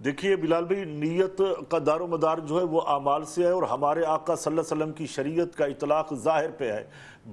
دیکھیے بلال بھائی، نیت کا دار و مدار جو ہے وہ اعمال سے ہے، اور ہمارے آقا صلی اللہ علیہ وسلم کی شریعت کا اطلاق ظاہر پہ ہے،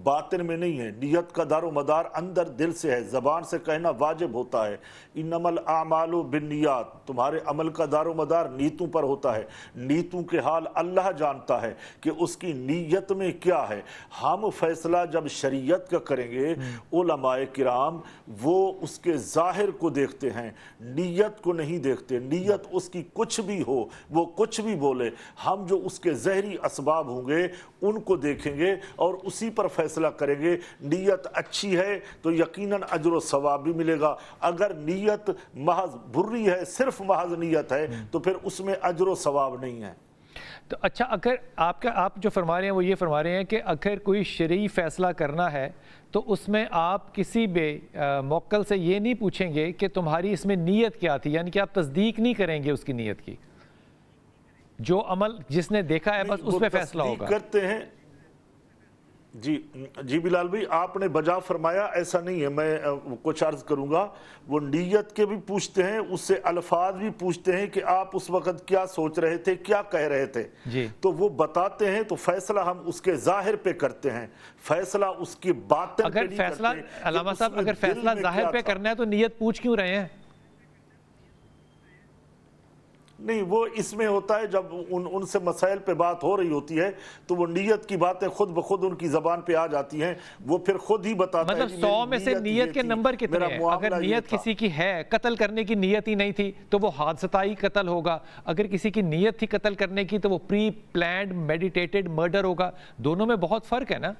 باطن میں نہیں ہے۔ نیت کا دار و مدار اندر دل سے ہے، زبان سے کہنا واجب ہوتا ہے۔ انما الاعمال بالنیات، تمہارے عمل کا دار و مدار نیتوں پر ہوتا ہے۔ نیتوں کے حال اللہ جانتا ہے کہ اس کی نیت میں کیا ہے۔ ہم فیصلہ جب شریعت کا کریں گے، علماء کرام وہ اس کے ظاہر کو دیکھتے ہیں، نیت کو نہیں دیکھتے۔ نیت اس کی کچھ بھی ہو، وہ کچھ بھی بولے، ہم جو اس کے ظاہری اسباب ہوں گے ان کو دیکھیں گے اور اسی پر فیصلہ کریں گے۔ نیت اچھی ہے تو یقیناً اجر و ثواب بھی ملے گا، اگر نیت محض بری ہے، صرف محض نیت ہے، تو پھر اس میں اجر و ثواب نہیں ہے۔ تو اچھا، اگر آپ جو فرما رہے ہیں وہ یہ فرما رہے ہیں کہ اگر کوئی شرعی فیصلہ کرنا ہے تو اس میں آپ کسی بھی موکل سے یہ نہیں پوچھیں گے کہ تمہاری اس میں نیت کیا تھی، یعنی کہ آپ تصدیق نہیں کریں گے اس کی نیت کی، جو عمل جس نے دیکھا ہے بس اس پہ فیصلہ ہوگا۔ تصدیق کرتے ہیں جی بلال بھائی، آپ نے بجا فرمایا، ایسا نہیں ہے۔ میں کچھ عرض کروں گا، وہ نیت کے بھی پوچھتے ہیں، اس سے الفاظ بھی پوچھتے ہیں کہ آپ اس وقت کیا سوچ رہے تھے، کیا کہہ رہے تھے، تو وہ بتاتے ہیں، تو فیصلہ ہم اس کے ظاہر پہ کرتے ہیں، فیصلہ اس کی باطن پہ نہیں کرتے۔ فیصلہ علامہ صاحب، اگر فیصلہ ظاہر پہ کرنا ہے تو نیت پوچھ کیوں رہے ہیں؟ نہیں، وہ اس میں ہوتا ہے جب ان سے مسائل پہ بات ہو رہی ہوتی ہے تو وہ نیت کی باتیں خود بخود ان کی زبان پہ آ جاتی ہیں، وہ پھر خود ہی بتاتا ہے۔ مطلب 100 میں سے نیت کے نمبر کتنے ہیں؟ اگر نیت کسی کی ہے، قتل کرنے کی نیت ہی نہیں تھی تو وہ حادثائی قتل ہوگا، اگر کسی کی نیت تھی قتل کرنے کی تو وہ پری پلانڈ میڈیٹیٹڈ مرڈر ہوگا۔ دونوں میں بہت فرق ہے نا۔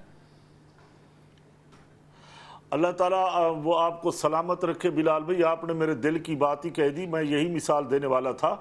اللہ تعالیٰ وہ آپ کو سلامت رکھے بلال بھائی، آپ نے میرے دل کی بات ہی کہہ دی، میں یہی مثال دینے والا تھا۔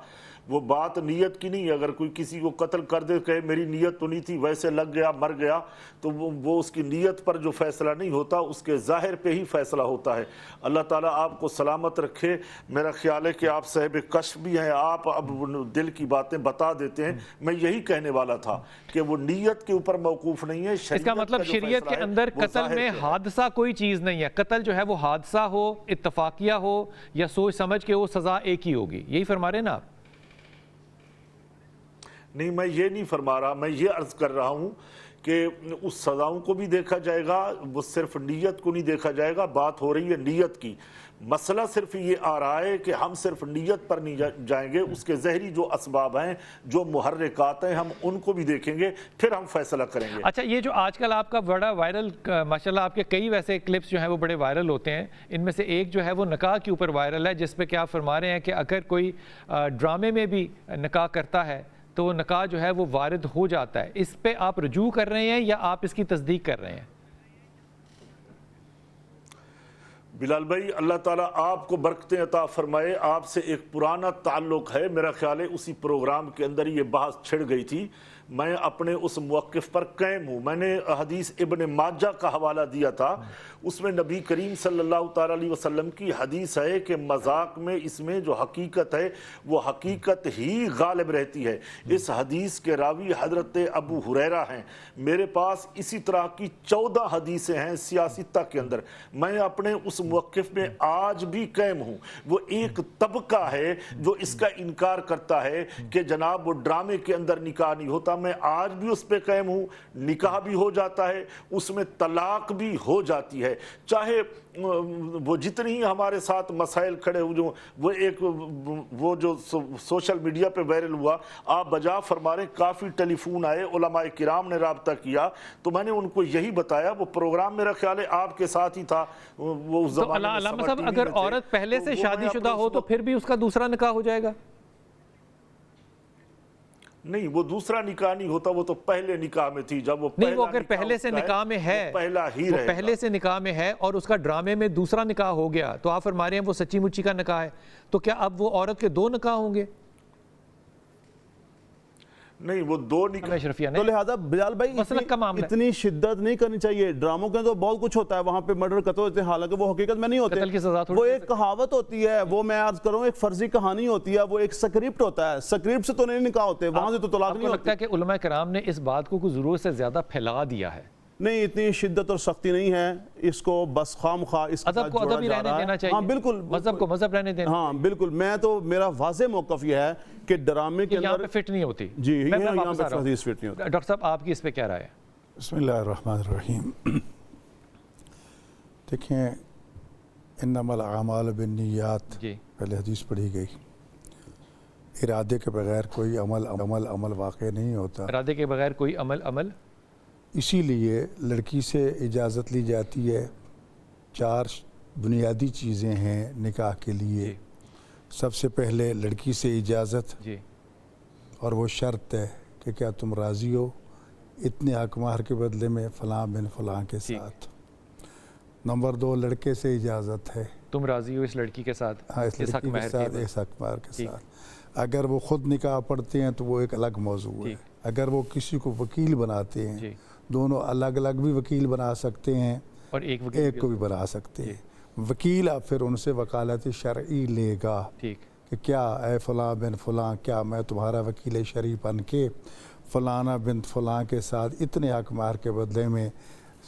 وہ بات نیت کی نہیں ہے، اگر کوئی کسی کو قتل کر دے، کہے میری نیت تو نہیں تھی، ویسے لگ گیا، مر گیا، تو وہ اس کی نیت پر جو فیصلہ نہیں ہوتا، اس کے ظاہر پہ ہی فیصلہ ہوتا ہے۔ اللہ تعالیٰ آپ کو سلامت رکھے۔ میرا خیال ہے کہ آپ صاحب کشف بھی ہیں، آپ اب دل کی باتیں بتا دیتے ہیں۔ میں یہی کہنے والا تھا کہ وہ نیت کے اوپر موقوف نہیں ہے، اس کا مطلب شریعت کے اندر قتل میں حادثہ کوئی چیز نہیں ہے، قتل جو ہے وہ حادثہ ہو، اتفاقیہ ہو یا سوچ سمجھ کے وہ سزا ایک ہی ہوگی، یہی فرما رہے ہیں نا آپ؟ نہیں، میں یہ نہیں فرما رہا، میں یہ عرض کر رہا ہوں کہ اس سزاؤں کو بھی دیکھا جائے گا، وہ صرف نیت کو نہیں دیکھا جائے گا۔ بات ہو رہی ہے نیت کی، مسئلہ صرف یہ آ رہا ہے کہ ہم صرف نیت پر نہیں جائیں گے، اس کے ظاہری جو اسباب ہیں، جو محرکات ہیں، ہم ان کو بھی دیکھیں گے، پھر ہم فیصلہ کریں گے۔ اچھا، یہ جو آج کل آپ کا بڑا وائرل، ماشاءاللہ آپ کے کئی ویسے کلپس جو ہیں وہ بڑے وائرل ہوتے ہیں، ان میں سے ایک جو ہے وہ نکاح کے اوپر وائرل ہے، جس پہ کہ آپ فرما رہے ہیں کہ اگر کوئی ڈرامے میں بھی نکاح کرتا ہے تو وہ نکاح جو ہے وہ وارد ہو جاتا ہے۔ اس پہ آپ رجوع کر رہے ہیں یا آپ اس کی تصدیق کر رہے ہیں؟ بلال بھائی، اللہ تعالیٰ آپ کو برکتیں عطا فرمائے۔ آپ سے ایک پرانا تعلق ہے، میرا خیال ہے اسی پروگرام کے اندر یہ بحث چھڑ گئی تھی، میں اپنے اس موقف پر قائم ہوں۔ میں نے حدیث ابن ماجہ کا حوالہ دیا تھا، اس میں نبی کریم صلی اللہ تعالیٰ علیہ وسلم کی حدیث ہے کہ مذاق میں اس میں جو حقیقت ہے وہ حقیقت ہی غالب رہتی ہے۔ اس حدیث کے راوی حضرت ابو ہریرہ ہیں۔ میرے پاس اسی طرح کی 14 حدیثیں ہیں سیاستہ کے اندر۔ میں اپنے اس موقف میں آج بھی قائم ہوں۔ وہ ایک طبقہ ہے جو اس کا انکار کرتا ہے کہ جناب وہ ڈرامے کے اندر نکاح نہیں ہوتا، میں آج بھی اس پہ قائم ہوں۔ نکاح بھی ہو جاتا ہے، اس میں طلاق بھی ہو جاتی ہے، چاہے وہ جتنی ہی ہمارے ساتھ مسائل کھڑے ہوئے، وہ جو سوشل میڈیا پہ وائرل ہوا، آپ بجا فرما رہے ہیں کافی ٹیلی فون آئے، علماء کرام نے رابطہ کیا، تو میں نے ان کو یہی بتایا۔ وہ پروگرام میرا خیال ہے آپ کے ساتھ ہی تھا، وہ اس زمانے میں علامہ صاحب، اگر عورت پہلے سے شادی شدہ ہو تو پھر بھی اس کا دوسرا نکاح ہو جائے گا؟ نہیں، وہ دوسرا نکاح نہیں ہوتا، وہ تو پہلے نکاح میں تھی۔ جب وہ نہیں، وہ اگر پہلے سے نکاح میں ہے، پہلا ہی وہ رہے گا، پہلے سے نکاح میں ہے اور اس کا ڈرامے میں دوسرا نکاح ہو گیا، تو آپ فرما رہے ہیں وہ سچی مچی کا نکاح ہے، تو کیا اب وہ عورت کے 2 نکاح ہوں گے؟ نہیں، وہ 2 نکاح۔ تو لہذا بلال بھائی اتنی شدت نہیں کرنی چاہیے۔ ڈراموں کے اندر بہت کچھ ہوتا ہے، وہاں پہ مرڈر قتل ہوتے ہیں، حالانکہ وہ حقیقت میں نہیں ہوتے۔ قتل کی سزا وہ ایک کہاوت ہوتی ہے، وہ میں عرض کروں ایک فرضی کہانی ہوتی ہے، وہ ایک سکرپٹ ہوتا ہے، سکرپٹ سے تو نہیں نکاح ہوتے، وہاں سے تو طلاق نہیں ہوتی۔ آپ کو لگتا ہے کہ علماء کرام نے اس بات کو ضرورت سے زیادہ پھیلا دیا ہے؟ نہیں اتنی شدت اور سختی نہیں ہے، اس کو بس خام خواہ اس کے مذہب ساتھ کو جوڑا مذہب ہی جا رہنے رہا ہے۔ دینا چاہیے، ہاں بالکل، مذہب کو مذہب رہنے دینا، ہاں بالکل، میں تو میرا واضح موقف یہ ہے کہ ڈرامے کے یہاں اندر پہ فٹ نہیں ہوتی۔ جی میں یہاں واپس آ پہ رہا ہوں۔ حدیث فٹ نہیں ہوتی۔ ڈاکٹر صاحب آپ کی اس پہ کیا رائے ہے؟ بسم اللہ الرحمن الرحیم۔ دیکھیں انما الاعمال بالنیات، جی پہلے حدیث پڑھی گئی، ارادے کے بغیر کوئی عمل واقع نہیں ہوتا، ارادے کے بغیر کوئی عمل اسی لیے لڑکی سے اجازت لی جاتی ہے۔ 4 بنیادی چیزیں ہیں نکاح کے لیے۔ جی سب سے پہلے لڑکی سے اجازت، جی اور وہ شرط ہے کہ کیا تم راضی ہو اتنے حق مہر کے بدلے میں فلاں بن فلاں کے ساتھ۔ نمبر 2 لڑکے سے اجازت ہے، تم راضی ہو اس لڑکی کے ساتھ، ہاں اس اس حق لڑکی کے مہر ساتھ، کے اس حق مہر کے ٹھیک۔ ساتھ۔ اگر وہ خود نکاح پڑھتے ہیں تو وہ ایک الگ موضوع ہے۔ ٹھیک۔ اگر وہ کسی کو وکیل بناتے ہیں، جی دونوں الگ الگ بھی وکیل بنا سکتے ہیں، اور ایک وکیل ایک کو بھی بنا سکتے ہیں۔ وکیل اب پھر ان سے وکالت شرعی لے گا ٹھیک کہ کیا اے فلاں بن فلاں، کیا میں تمہارا وکیل شرعی بن کے فلانا بن فلاں کے ساتھ اتنے حق مہر کے بدلے میں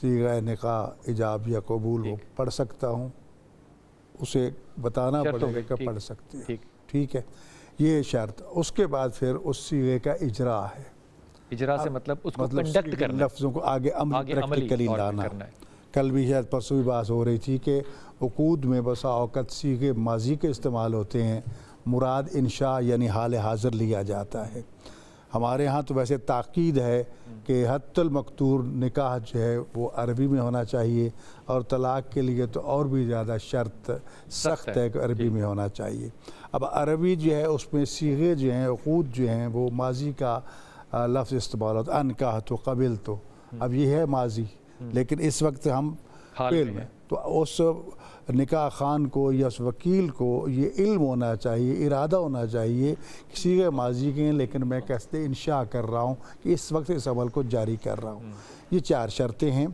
صیغہ نکاح ایجاب یا قبول وہ پڑھ سکتا ہوں، اسے بتانا شرط پڑے ہو گا گئی، کہ ٹھیک، پڑھ سکتے ہیں۔ ٹھیک۔ ٹھیک ہے، یہ شرط۔ اس کے بعد پھر اس صیغے کا اجرا ہے، اجرا سے مطلب اس کو مطلب کنڈکٹ صیغے کرنا، لفظوں کو آگے آگے عملی پریکٹیکلی طور پہ لانا۔ کرنا ہے۔ کل بھی شاید پرسوں بھی بات ہو رہی تھی کہ عقود میں بسا اوقات صیغے ماضی کے استعمال ہوتے ہیں، مراد انشاء یعنی حال حاضر لیا جاتا ہے۔ ہمارے ہاں تو ویسے تاکید ہے کہ حتی المقتور نکاح جو ہے وہ عربی میں ہونا چاہیے، اور طلاق کے لیے تو اور بھی زیادہ شرط سخت ہے کہ عربی میں ہونا چاہیے۔ اب عربی جو ہے اس میں صیغے جو ہیں، عقود جو ہیں، وہ ماضی کا لفظ استعمال ہوتا ہے، انکحت قبلت۔ اب یہ ہے ماضی، لیکن اس وقت ہم فعل میں، تو اس نکاح خان کو یا اس وکیل کو یہ علم ہونا چاہیے، ارادہ ہونا چاہیے کہ صیغے ماضی کے ہیں لیکن میں قصد انشاء کر رہا ہوں کہ اس وقت اس عمل کو جاری کر رہا ہوں۔ یہ 4 شرطیں ہیں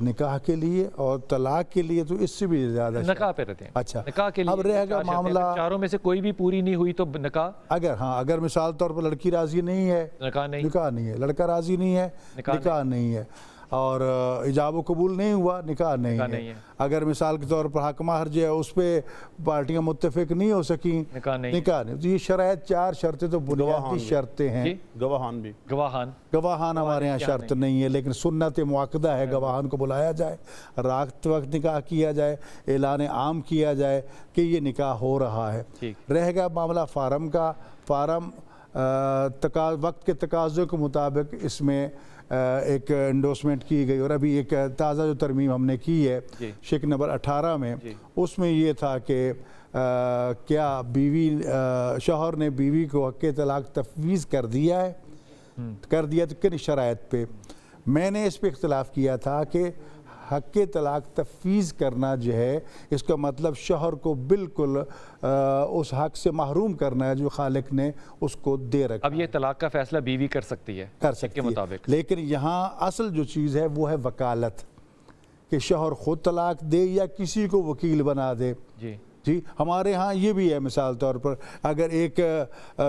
نکاح کے لیے، اور طلاق کے لیے تو اس سے بھی زیادہ نکاح پہ رہتے ہیں۔ اچھا، نکاح کے لیے اب رہے گا 4 شرطیں، معاملہ، اگر چاروں میں سے کوئی بھی پوری نہیں ہوئی تو نکاح اگر مثال طور پر لڑکی راضی نہیں ہے، نکاح نہیں، نکاح نہیں ہے، لڑکا راضی نہیں ہے، نکاح نہیں ہے، اور ایجاب و قبول نہیں ہوا، نکاح نہیں ہے۔ اگر مثال کے طور پر حق مہر جو ہے اس پہ پارٹیاں متفق نہیں ہو سکیں، نکاح نہیں۔ تو یہ شرائط 4 شرطیں تو بنیادی شرطیں ہیں۔ گواہان بھی، گواہان ہمارے ہاں شرط نہیں ہے، لیکن سنت معاقدہ ہے، گواہان کو بلایا جائے، رات وقت نکاح کیا جائے، اعلان عام کیا جائے کہ یہ نکاح ہو رہا ہے۔ رہ گا معاملہ فارم کا۔ فارم وقت کے تقاضوں کے مطابق اس میں ایک انڈورسمنٹ کی گئی، اور ابھی ایک تازہ جو ترمیم ہم نے کی ہے شک نمبر 18 میں، اس میں یہ تھا کہ کیا بیوی شوہر نے بیوی کو حق طلاق تفویض کر دیا تو کن شرائط پہ۔ میں نے اس پہ اختلاف کیا تھا کہ حق طلاق تفویض کرنا جو ہے اس کا مطلب شوہر کو بالکل اس حق سے محروم کرنا ہے جو خالق نے اس کو دے رکھا۔ اب یہ طلاق کا فیصلہ بیوی کر سکتی ہے، کر سکتی کے مطابق، لیکن یہاں اصل جو چیز ہے وہ ہے وکالت، کہ شوہر خود طلاق دے یا کسی کو وکیل بنا دے۔ جی ہمارے ہاں یہ بھی ہے، مثال طور پر اگر ایک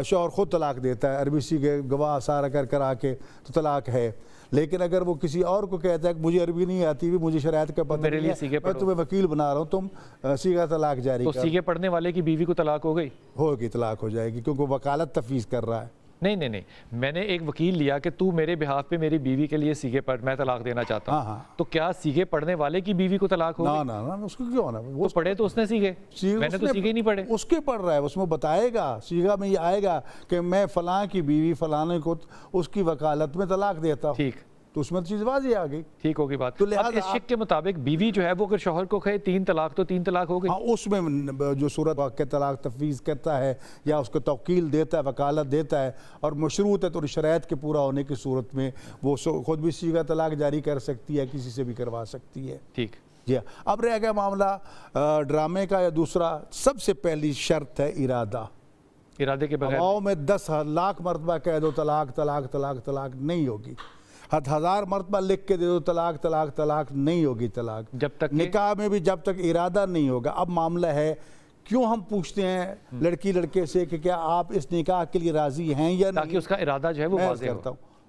شوہر خود طلاق دیتا ہے، عربی کے گواہ سارا کرا کے، تو طلاق ہے، لیکن اگر وہ کسی اور کو کہتا ہے کہ مجھے عربی نہیں آتی بھی، مجھے شرائط کا پتہ نہیں ہے، میں تمہیں وکیل بنا رہا ہوں، تم صیغہ طلاق جاری کر، تو صیغے پڑھنے والے کی بیوی کو طلاق ہو گئی، طلاق ہو جائے گی، کیونکہ وکالت تفویض کر رہا ہے۔ نہیں، میں نے ایک وکیل لیا کہ تو میرے بہاف پہ میری بیوی کے لیے صیغے پڑھ، میں طلاق دینا چاہتا ہوں، تو کیا صیغے پڑھنے والے کی بیوی کو طلاق ہو گئی؟ نا، اس کو کیوں ہونا؟ وہ پڑھے تو اس نے صیغے، میں نے تو صیغے نہیں پڑھے۔ اس کے پڑھ رہا ہے، اس میں بتائے گا، صیغہ میں یہ آئے گا کہ میں فلاں کی بیوی فلاں کو اس کی وکالت میں طلاق دیتا ہوں، ٹھیک، تو اس میں چیز واضح آ گئی، ٹھیک ہوگی بات۔ اب اس شک کے مطابق بیوی جو ہے وہ اگر شوہر کو کہے 3 طلاق تو 3 طلاق ہو گئی۔ ہاں، اس میں جو صورت واقع طلاق تفویض کرتا ہے یا اس کو توکیل دیتا ہے، وکالت دیتا ہے، اور مشروط ہے تو شرائط کے پورا ہونے کی صورت میں وہ خود بھی صیغہ طلاق جاری کر سکتی ہے، کسی سے بھی کروا سکتی ہے۔ ٹھیک جی، اب رہ گیا معاملہ ڈرامے کا، یا دوسرا سب سے پہلی شرط ہے ارادہ۔ ارادے کے بغیر ہواؤں میں 10 لاکھ مرتبہ کہہ دو طلاق طلاق طلاق طلاق نہیں ہوگی، 1000 مرتبہ لکھ کے دے دو طلاق طلاق طلاق نہیں ہوگی طلاق، جب تک نکاح میں بھی جب تک ارادہ نہیں ہوگا۔ اب معاملہ ہے، کیوں ہم پوچھتے ہیں لڑکی لڑکے سے کہ کیا آپ اس نکاح کے لیے راضی ہیں یا نہیں، تاکہ اس کا ارادہ جو ہے وہ واضح کرتا ہوں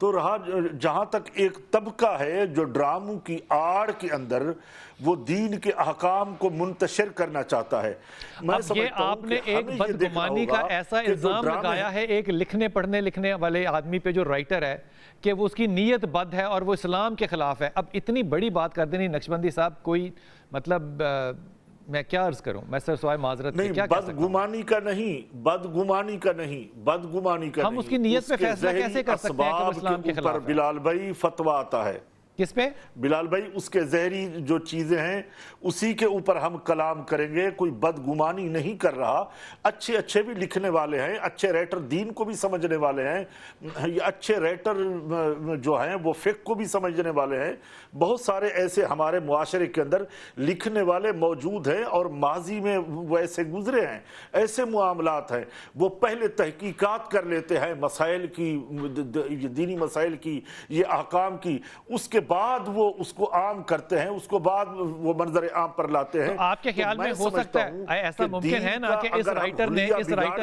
تو رہا جہاں تک ایک طبقہ ہے جو ڈراموں کی آڑ کے اندر وہ دین کے احکام کو منتشر کرنا چاہتا ہے. میں اب یہ آپ نے ایک بدگمانی کا ایسا الزام لگایا ہے ایک لکھنے پڑھنے لکھنے والے آدمی پہ جو رائٹر ہے کہ وہ اس کی نیت بد ہے اور وہ اسلام کے خلاف ہے. اب اتنی بڑی بات کر دینی نقشبندی صاحب, کوئی مطلب میں کیا عرض کروں, میں سر سوائے معذرت کے کیا کہہ سکتا ہوں. بدگمانی کا نہیں, ہم اس کی نیت پہ فیصلہ کیسے کر سکتے ہیں کہ وہ اسلام کے خلاف ہے؟ بلال بھائی فتویٰ آتا ہے. کس پہ؟ بلال بھائی اس کے زہری جو چیزیں ہیں اسی کے اوپر ہم کلام کریں گے. کوئی بدگمانی نہیں کر رہا, اچھے بھی لکھنے والے ہیں, اچھے رائٹر دین کو بھی سمجھنے والے ہیں, اچھے رائٹر جو ہیں وہ فقہ کو بھی سمجھنے والے ہیں. بہت سارے ایسے ہمارے معاشرے کے اندر لکھنے والے موجود ہیں اور ماضی میں وہ ایسے گزرے ہیں, ایسے معاملات ہیں. وہ پہلے تحقیقات کر لیتے ہیں مسائل کی, دینی مسائل کی, یہ احکام کی, اس کے بعد وہ اس کو عام کرتے ہیں, اس کو بعد وہ منظر عام پر لاتے ہیں. تو آپ کے خیال میں ہو سکتا ہے ایسا ممکن ہے نا کہ اس رائٹر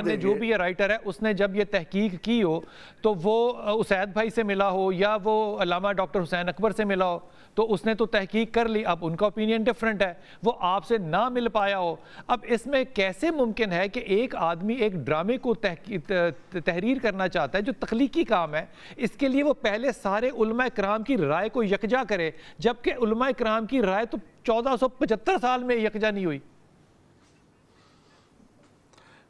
نے جو بھی یہ رائٹر ہے اس نے جب یہ تحقیق کی ہو تو وہ اسید بھائی سے ملا ہو یا وہ علامہ ڈاکٹر حسین اکبر سے ملا ہو تو اس نے تو تحقیق کر لی, اب ان کا اوپینین ڈیفرنٹ ہے, وہ آپ سے نہ مل پایا ہو. اب اس میں کیسے ممکن ہے کہ ایک آدمی ایک ڈرامے کو تحریر کرنا چاہتا ہے جو تخلیقی کام ہے, اس کے لیے وہ پہلے سارے علماء کرام کی رائے کو یکجا کرے, جبکہ علماء کرام کی رائے تو 1475 سال میں یکجا نہیں ہوئی.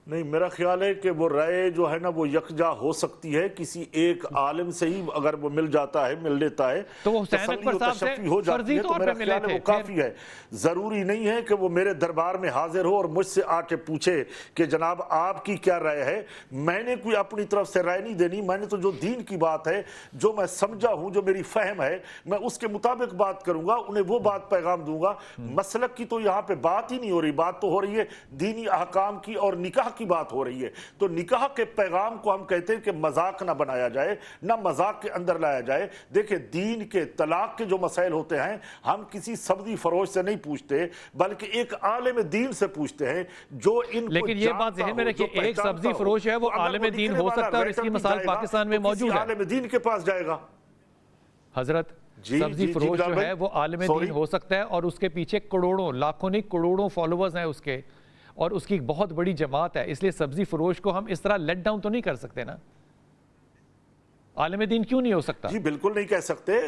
نہیں, میرا خیال ہے کہ وہ رائے جو ہے نا وہ یکجا ہو سکتی ہے کسی ایک عالم سے ہی, اگر وہ مل جاتا ہے, مل لیتا ہے تو وہ حسین اکبر صاحب سے فرضی طور پہ ملے تھے, وہ کافی ہے. ضروری نہیں ہے کہ وہ میرے دربار میں حاضر ہو اور مجھ سے آ کے پوچھے کہ جناب آپ کی کیا رائے ہے. میں نے کوئی اپنی طرف سے رائے نہیں دینی, میں نے تو جو دین کی بات ہے, جو میں سمجھا ہوں, جو میری فہم ہے, میں اس کے مطابق بات کروں گا, انہیں وہ بات پیغام دوں گا. مسلک کی تو یہاں پہ بات ہی نہیں ہو رہی, بات تو ہو رہی ہے دینی احکام کی اور نکاح کی بات ہو رہی ہے. تو نکاح کے پیغام کو ہم کہتے ہیں کہ مذاق نہ بنایا جائے, نہ مذاق کے اندر لایا جائے. دیکھیں دین کے طلاق کے جو مسائل ہوتے ہیں ہم کسی سبزی فروش سے نہیں پوچھتے بلکہ ایک عالم دین سے پوچھتے ہیں جو ان کو. لیکن یہ بات ذہن میں رکھیے, ایک سبزی فروش ہے وہ عالم دین ہو سکتا ہے اور اس کی مثال پاکستان میں موجود ہے. عالم دین کے پاس جائے گا حضرت, سبزی فروش جو ہے وہ عالم دین ہو سکتا ہے اور اس کے پیچھے کروڑوں, لاکھوں نہیں کروڑوں فالوورز ہیں اس کے, اور اس کی بہت بڑی جماعت ہے. اس لیے سبزی فروش کو ہم اس طرح لیٹ ڈاؤن تو نہیں کر سکتے نا. عالم دین کیوں نہیں ہو سکتا؟ جی بالکل نہیں کہہ سکتے.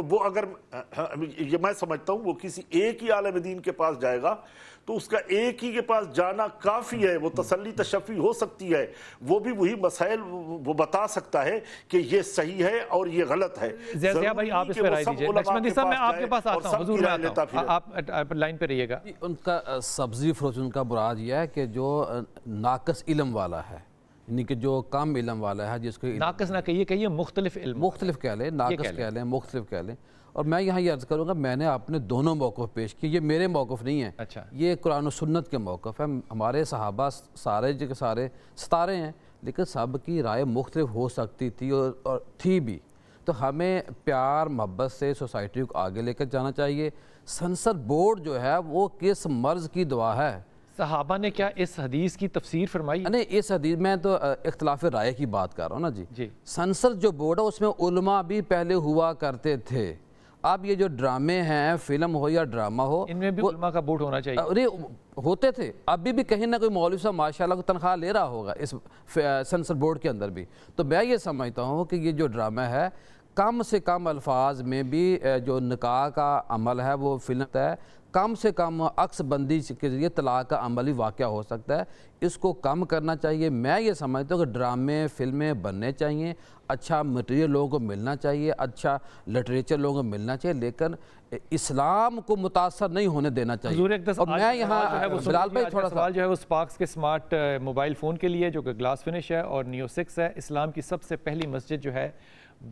وہ اگر یہ میں سمجھتا ہوں وہ کسی ایک ہی عالم دین کے پاس جائے گا تو اس کا ایک ہی کے پاس جانا کافی ہے. وہ تسلی تشفی ہو سکتی ہے, وہ بھی وہی مسائل وہ بتا سکتا ہے کہ یہ صحیح ہے اور یہ غلط ہے. ضیاء بھائی آپ اس پہ رائے دیجئے. نقشبندی صاحب میں آپ کے پاس آتا ہوں, حضور میں آتا ہوں, آپ لائن پہ رہیے گا. ان کا سبزی فروش ان کا مراد یہ ہے کہ جو ناقص علم والا ہے, یعنی کہ جو کم علم والا ہے, جس کو ناقص نہ کہیے مختلف علم, مختلف کہہ لیں, ناقص کہہ لیں, مختلف کہہ لیں. اور میں یہاں یہ عرض کروں گا, میں نے اپنے دونوں موقف پیش کیے, یہ میرے موقف نہیں ہیں, اچھا, یہ قرآن و سنت کے موقف ہے. ہمارے صحابہ سارے جو سارے ستارے ہیں, لیکن سب کی رائے مختلف ہو سکتی تھی اور تھی بھی. تو ہمیں پیار محبت سے سوسائٹی کو آگے لے کر جانا چاہیے. سنسر بورڈ جو ہے وہ کس مرض کی دعا ہے. صحابہ نے کیا اس حدیث کی تفسیر فرمائی؟ نہیں, اس حدیث میں تو اختلاف رائے کی بات کر رہا ہوں نا جی. سنسر جو بورڈ ہے اس میں علماء بھی پہلے ہوا کرتے تھے. اب یہ جو ڈرامے ہیں, فلم ہو یا ڈرامہ ہو, ان میں بھی علماء کا بورڈ ہونا چاہیے. ارے ہوتے تھے, ابھی بھی کہیں نہ کوئی مولوی صاحب ماشاءاللہ کو تنخواہ لے رہا ہوگا اس سنسر بورڈ کے اندر بھی. تو میں یہ سمجھتا ہوں کہ یہ جو ڈرامہ ہے کم سے کم الفاظ میں بھی جو نکاح کا عمل ہے وہ فلم ہے, کم سے کم عکس بندی کے ذریعے طلاق کا عملی واقعہ ہو سکتا ہے. اس کو کم کرنا چاہیے. میں یہ سمجھتا ہوں کہ ڈرامے فلمیں بننے چاہیے, اچھا مٹیریل لوگوں کو ملنا چاہیے, اچھا لٹریچر لوگوں کو ملنا چاہیے, لیکن اسلام کو متاثر نہیں ہونے دینا چاہیے. اور میں یہاں بلال بھائی تھوڑا سوال جو ہے وہ سپارکس کے سمارٹ موبائل فون کے لیے جو کہ گلاس فنش ہے اور نیو 6 ہے. اسلام کی سب سے پہلی مسجد جو ہے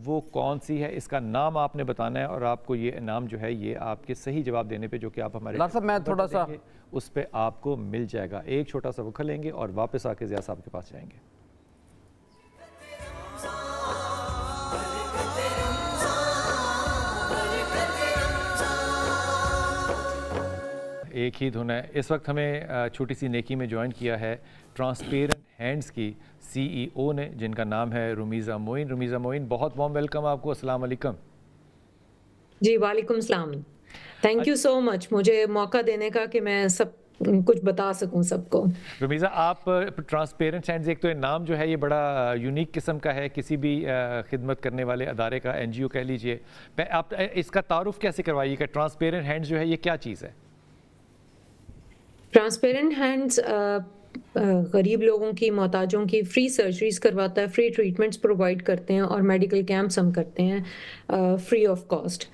وہ کون سی ہے, اس کا نام آپ نے بتانا ہے اور آپ کو یہ انعام جو ہے یہ آپ کے صحیح جواب دینے پہ جو کہ آپ ہمارے صاحب میں تھوڑا سا اس پہ آپ کو مل جائے گا. ایک چھوٹا سا وقفہ لیں گے اور واپس آ کے ضیاء صاحب کے پاس جائیں گے. ایک ہی دھن ہے. اس وقت ہمیں چھوٹی سی نیکی میں جوائن کیا ہے ٹرانسپیرنٹ ہینڈز کی CEO نے، جن کا نام ہے رمیزہ معین. رمیزہ معین، بہت وارم ویلکم آپ کو. السلام علیکم. جی وعلیکم السلام. تھینک یو سو مچ مجھے موقع دینے کا کہ میں سب کچھ بتا سکوں سب کو. رمیزہ، آپ ٹرانسپیرنٹ ہینڈز، ایک تو یہ نام جو ہے یہ بڑا یونیک قسم کا ہے کسی بھی خدمت کرنے والے ادارے کا، NGO کہہ لیجئے. آپ اس کا تعارف کیسے کروائیے کہ ٹرانسپیرنٹ ہینڈز جو ہے یہ کیا چیز ہے؟ ٹرانسپیرنٹ ہینڈز غریب لوگوں کی، محتاجوں کی فری سرجریز کرواتا ہے، فری ٹریٹمنٹس پرووائڈ کرتے ہیں، اور میڈیکل کیمپس ہم کرتے ہیں فری آف کاسٹ.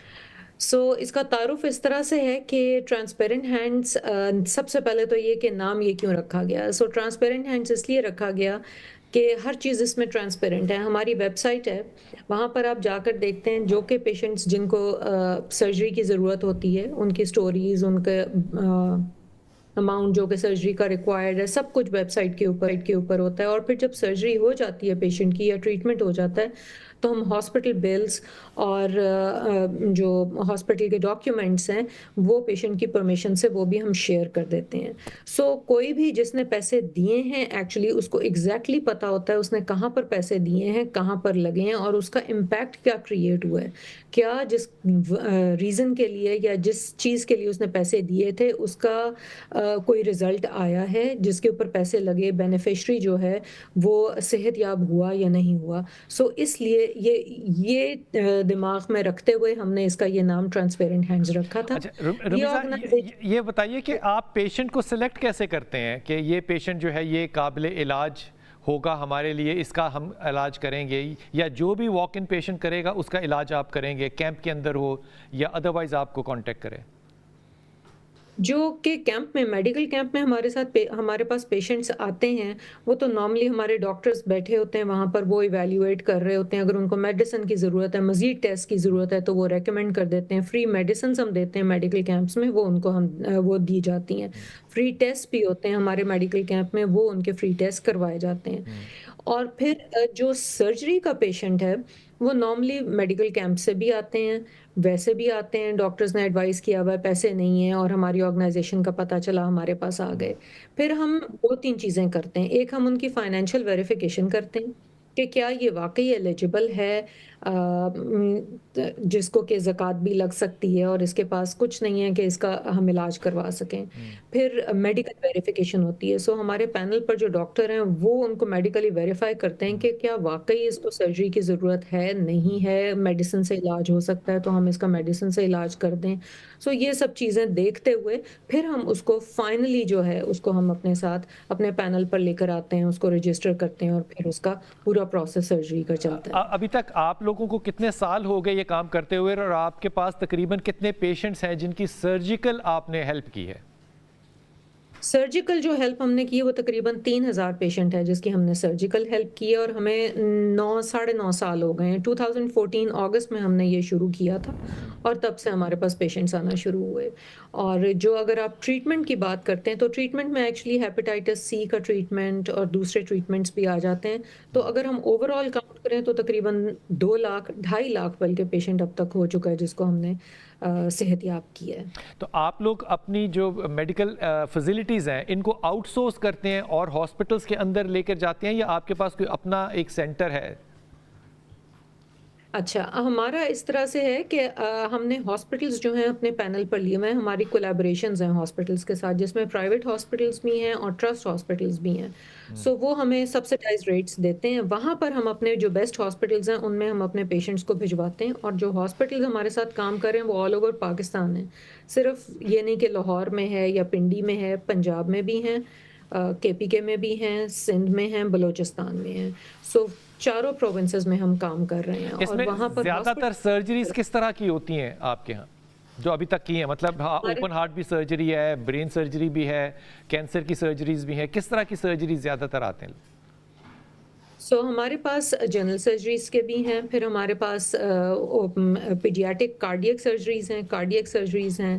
سو اس کا تعارف اس طرح سے ہے کہ ٹرانسپیرنٹ ہینڈز، سب سے پہلے تو یہ کہ نام یہ کیوں رکھا گیا. سو ٹرانسپیرنٹ ہینڈز اس لیے رکھا گیا کہ ہر چیز اس میں ٹرانسپیرنٹ ہے. ہماری ویب سائٹ ہے، وہاں پر آپ جا کر دیکھتے ہیں جو کہ پیشنٹس جن کو سرجری کی ضرورت ہوتی ہے، ان کی سٹوریز، ان کے اماؤنٹ جو کہ سرجری کا ریکوائرڈ ہے، سب کچھ ویب سائٹ کے اوپر ہوتا ہے. اور پھر جب سرجری ہو جاتی ہے پیشنٹ کی یا ٹریٹمنٹ ہو جاتا ہے تو ہم ہاسپٹل بلز اور جو ہاسپٹل کے ڈاکیومنٹس ہیں وہ پیشنٹ کی پرمیشن سے وہ بھی ہم شیئر کر دیتے ہیں. سو کوئی بھی جس نے پیسے دیے ہیں ایکچولی اس کو ایگزیکٹلی پتہ ہوتا ہے اس نے کہاں پر پیسے دیے ہیں، کہاں پر لگے ہیں، اور اس کا امپیکٹ کیا کریٹ ہوا ہے. کیا جس ریزن کے لیے یا جس چیز کے لیے اس نے پیسے دیے تھے اس کا کوئی رزلٹ آیا ہے جس کے اوپر پیسے لگے، بینیفیشری جو ہے وہ صحت یاب ہوا یا نہیں ہوا. سو اس لیے یہ دماغ میں رکھتے ہوئے ہم نے اس کا یہ نام ٹرانسپیرنٹ ہینڈز رکھا تھا. رمیزہ، یہ بتائیے کہ آپ پیشنٹ کو سلیکٹ کیسے کرتے ہیں کہ یہ پیشنٹ جو ہے یہ قابل علاج ہوگا ہمارے لیے، اس کا ہم علاج کریں گے، یا جو بھی واک ان پیشنٹ کرے گا اس کا علاج آپ کریں گے، کیمپ کے اندر ہو یا ادروائز آپ کو کانٹیکٹ کرے؟ جو کہ کیمپ میں، میڈیکل کیمپ میں ہمارے پاس پیشنٹس آتے ہیں وہ تو نارملی ہمارے ڈاکٹرز بیٹھے ہوتے ہیں وہاں پر، وہ ایویلیویٹ کر رہے ہوتے ہیں. اگر ان کو میڈیسن کی ضرورت ہے، مزید ٹیسٹ کی ضرورت ہے تو وہ ریکمینڈ کر دیتے ہیں. فری میڈیسنز ہم دیتے ہیں میڈیکل کیمپس میں، وہ ان کو وہ دی جاتی ہیں. فری ٹیسٹ بھی ہوتے ہیں ہمارے میڈیکل کیمپ میں، وہ ان کے فری ٹیسٹ کروائے جاتے ہیں. اور پھر جو سرجری کا پیشنٹ ہے وہ نارملی میڈیکل کیمپ سے بھی آتے ہیں، ویسے بھی آتے ہیں. ڈاکٹرز نے ایڈوائز کیا ہوا ہے، پیسے نہیں ہیں اور ہماری آرگنائزیشن کا پتہ چلا، ہمارے پاس آ گئے. پھر ہم 2-3 چیزیں کرتے ہیں. ایک، ہم ان کی فائنینشیل ویریفیکیشن کرتے ہیں کہ کیا یہ واقعی ایلیجبل ہے، جس کو کہ زکوٰۃ بھی لگ سکتی ہے اور اس کے پاس کچھ نہیں ہے کہ اس کا ہم علاج کروا سکیں. پھر میڈیکل ویریفیکیشن ہوتی ہے. سو ہمارے پینل پر جو ڈاکٹر ہیں وہ ان کو میڈیکلی ویریفائی کرتے ہیں کہ کیا واقعی اس کو سرجری کی ضرورت ہے، نہیں ہے، میڈیسن سے علاج ہو سکتا ہے تو ہم اس کا میڈیسن سے علاج کر دیں. سو یہ سب چیزیں دیکھتے ہوئے پھر ہم اس کو فائنلی جو ہے اس کو ہم اپنے ساتھ اپنے پینل پر لے کر آتے ہیں، اس کو رجسٹر کرتے ہیں اور پھر اس کا پورا پروسیس سرجری کا چلتا ہے. ابھی تک آپ لوگوں کو کتنے سال ہو گئے یہ کام کرتے ہوئے، اور آپ کے پاس تقریباً کتنے پیشنٹس ہیں جن کی سرجیکل آپ نے ہیلپ کی ہے؟ سرجیکل جو ہیلپ ہم نے کی ہے وہ تقریباً 3000 پیشنٹ ہے جس کی ہم نے سرجیکل ہیلپ کی ہے، اور ہمیں 9-9.5 سال ہو گئے ہیں. 2014 اگست میں ہم نے یہ شروع کیا تھا اور تب سے ہمارے پاس پیشنٹس آنا شروع ہوئے. اور جو اگر آپ ٹریٹمنٹ کی بات کرتے ہیں تو ٹریٹمنٹ میں ایکچولی ہیپیٹائٹس C کا ٹریٹمنٹ اور دوسرے ٹریٹمنٹس بھی آ جاتے ہیں. تو اگر ہم اوور آل کاؤنٹ کریں تو تقریباً 2 لاکھ 2.5 لاکھ بلکہ پیشنٹ اب تک ہو چکا ہے جس کو ہم نے صحت یاب کی ہے. تو آپ لوگ اپنی جو میڈیکل فیسلٹیز ہیں ان کو آؤٹ سورس کرتے ہیں اور ہاسپٹلس کے اندر لے کر جاتے ہیں، یا آپ کے پاس کوئی اپنا ایک سینٹر ہے؟ اچھا، ہمارا اس طرح سے ہے کہ ہم نے ہاسپٹلس جو ہیں اپنے پینل پر لیے ہوئے ہیں. ہماری کولیبریشنز ہیں ہاسپٹلس کے ساتھ جس میں پرائیویٹ ہاسپٹلس بھی ہیں اور ٹرسٹ ہاسپٹلس بھی ہیں. سو وہ ہمیں سبسڈائز ریٹس دیتے ہیں. وہاں پر ہم اپنے جو بیسٹ ہاسپٹلس ہیں ان میں ہم اپنے پیشنٹس کو بھجواتے ہیں. اور جو ہاسپٹلس ہمارے ساتھ کام کر رہے ہیں وہ آل اوور پاکستان ہیں. صرف یہ نہیں کہ لاہور میں ہے یا پنڈی میں ہے، پنجاب میں بھی ہیں، KPK میں بھی ہیں، سندھ میں ہیں، بلوچستان میں ہیں. سو 4 پروونسز میں ہم کام کر رہے ہیں. اس میں زیادہ تر سرجریز کس طرح کی ہوتی ہیں آپ کے ہاں جو ابھی تک کی ہیں؟ مطلب اوپن ہارٹ بھی سرجری ہے، برین سرجری بھی ہے، کینسر کی سرجریز بھی ہیں، کس طرح کی سرجریز زیادہ تر آتے ہیں؟ سو ہمارے پاس جنرل سرجریز کے بھی ہیں، پھر ہمارے پاس پیڈیاٹک کارڈیک سرجریز ہیں،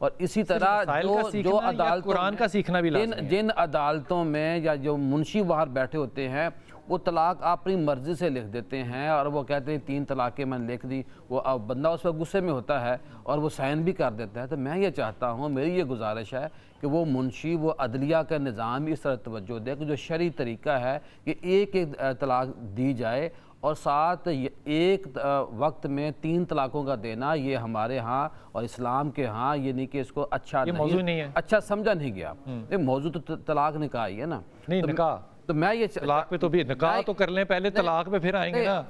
اور اسی طرح جو عدالتوں قرآن کا سیکھنا بھی لازمی ہے. جن عدالتوں میں یا جو منشی باہر بیٹھے ہوتے ہیں وہ طلاق اپنی مرضی سے لکھ دیتے ہیں اور وہ کہتے ہیں 3 طلاقیں میں نے لکھ دی، وہ بندہ اس وقت غصے میں ہوتا ہے اور وہ سائن بھی کر دیتا ہے. تو میں یہ چاہتا ہوں، میری یہ گزارش ہے کہ وہ منشی، وہ عدلیہ کا نظام اس طرح توجہ دے کہ جو شرعی طریقہ ہے کہ ایک طلاق دی جائے اور ساتھ ایک وقت میں 3 طلاقوں کا دینا، یہ ہمارے ہاں اور اسلام کے ہاں یہ نہیں کہ اس کو اچھا موضوع نہیں ہے، اچھا سمجھا نہیں گیا. یہ موضوع تو طلاق نکاح ہی ہے نا. نہیں نکاح تو میں یہ طلاق پہ تو بھی نکاح تو کر لیں پہلے، طلاق پہ پھر آئیں گے نا.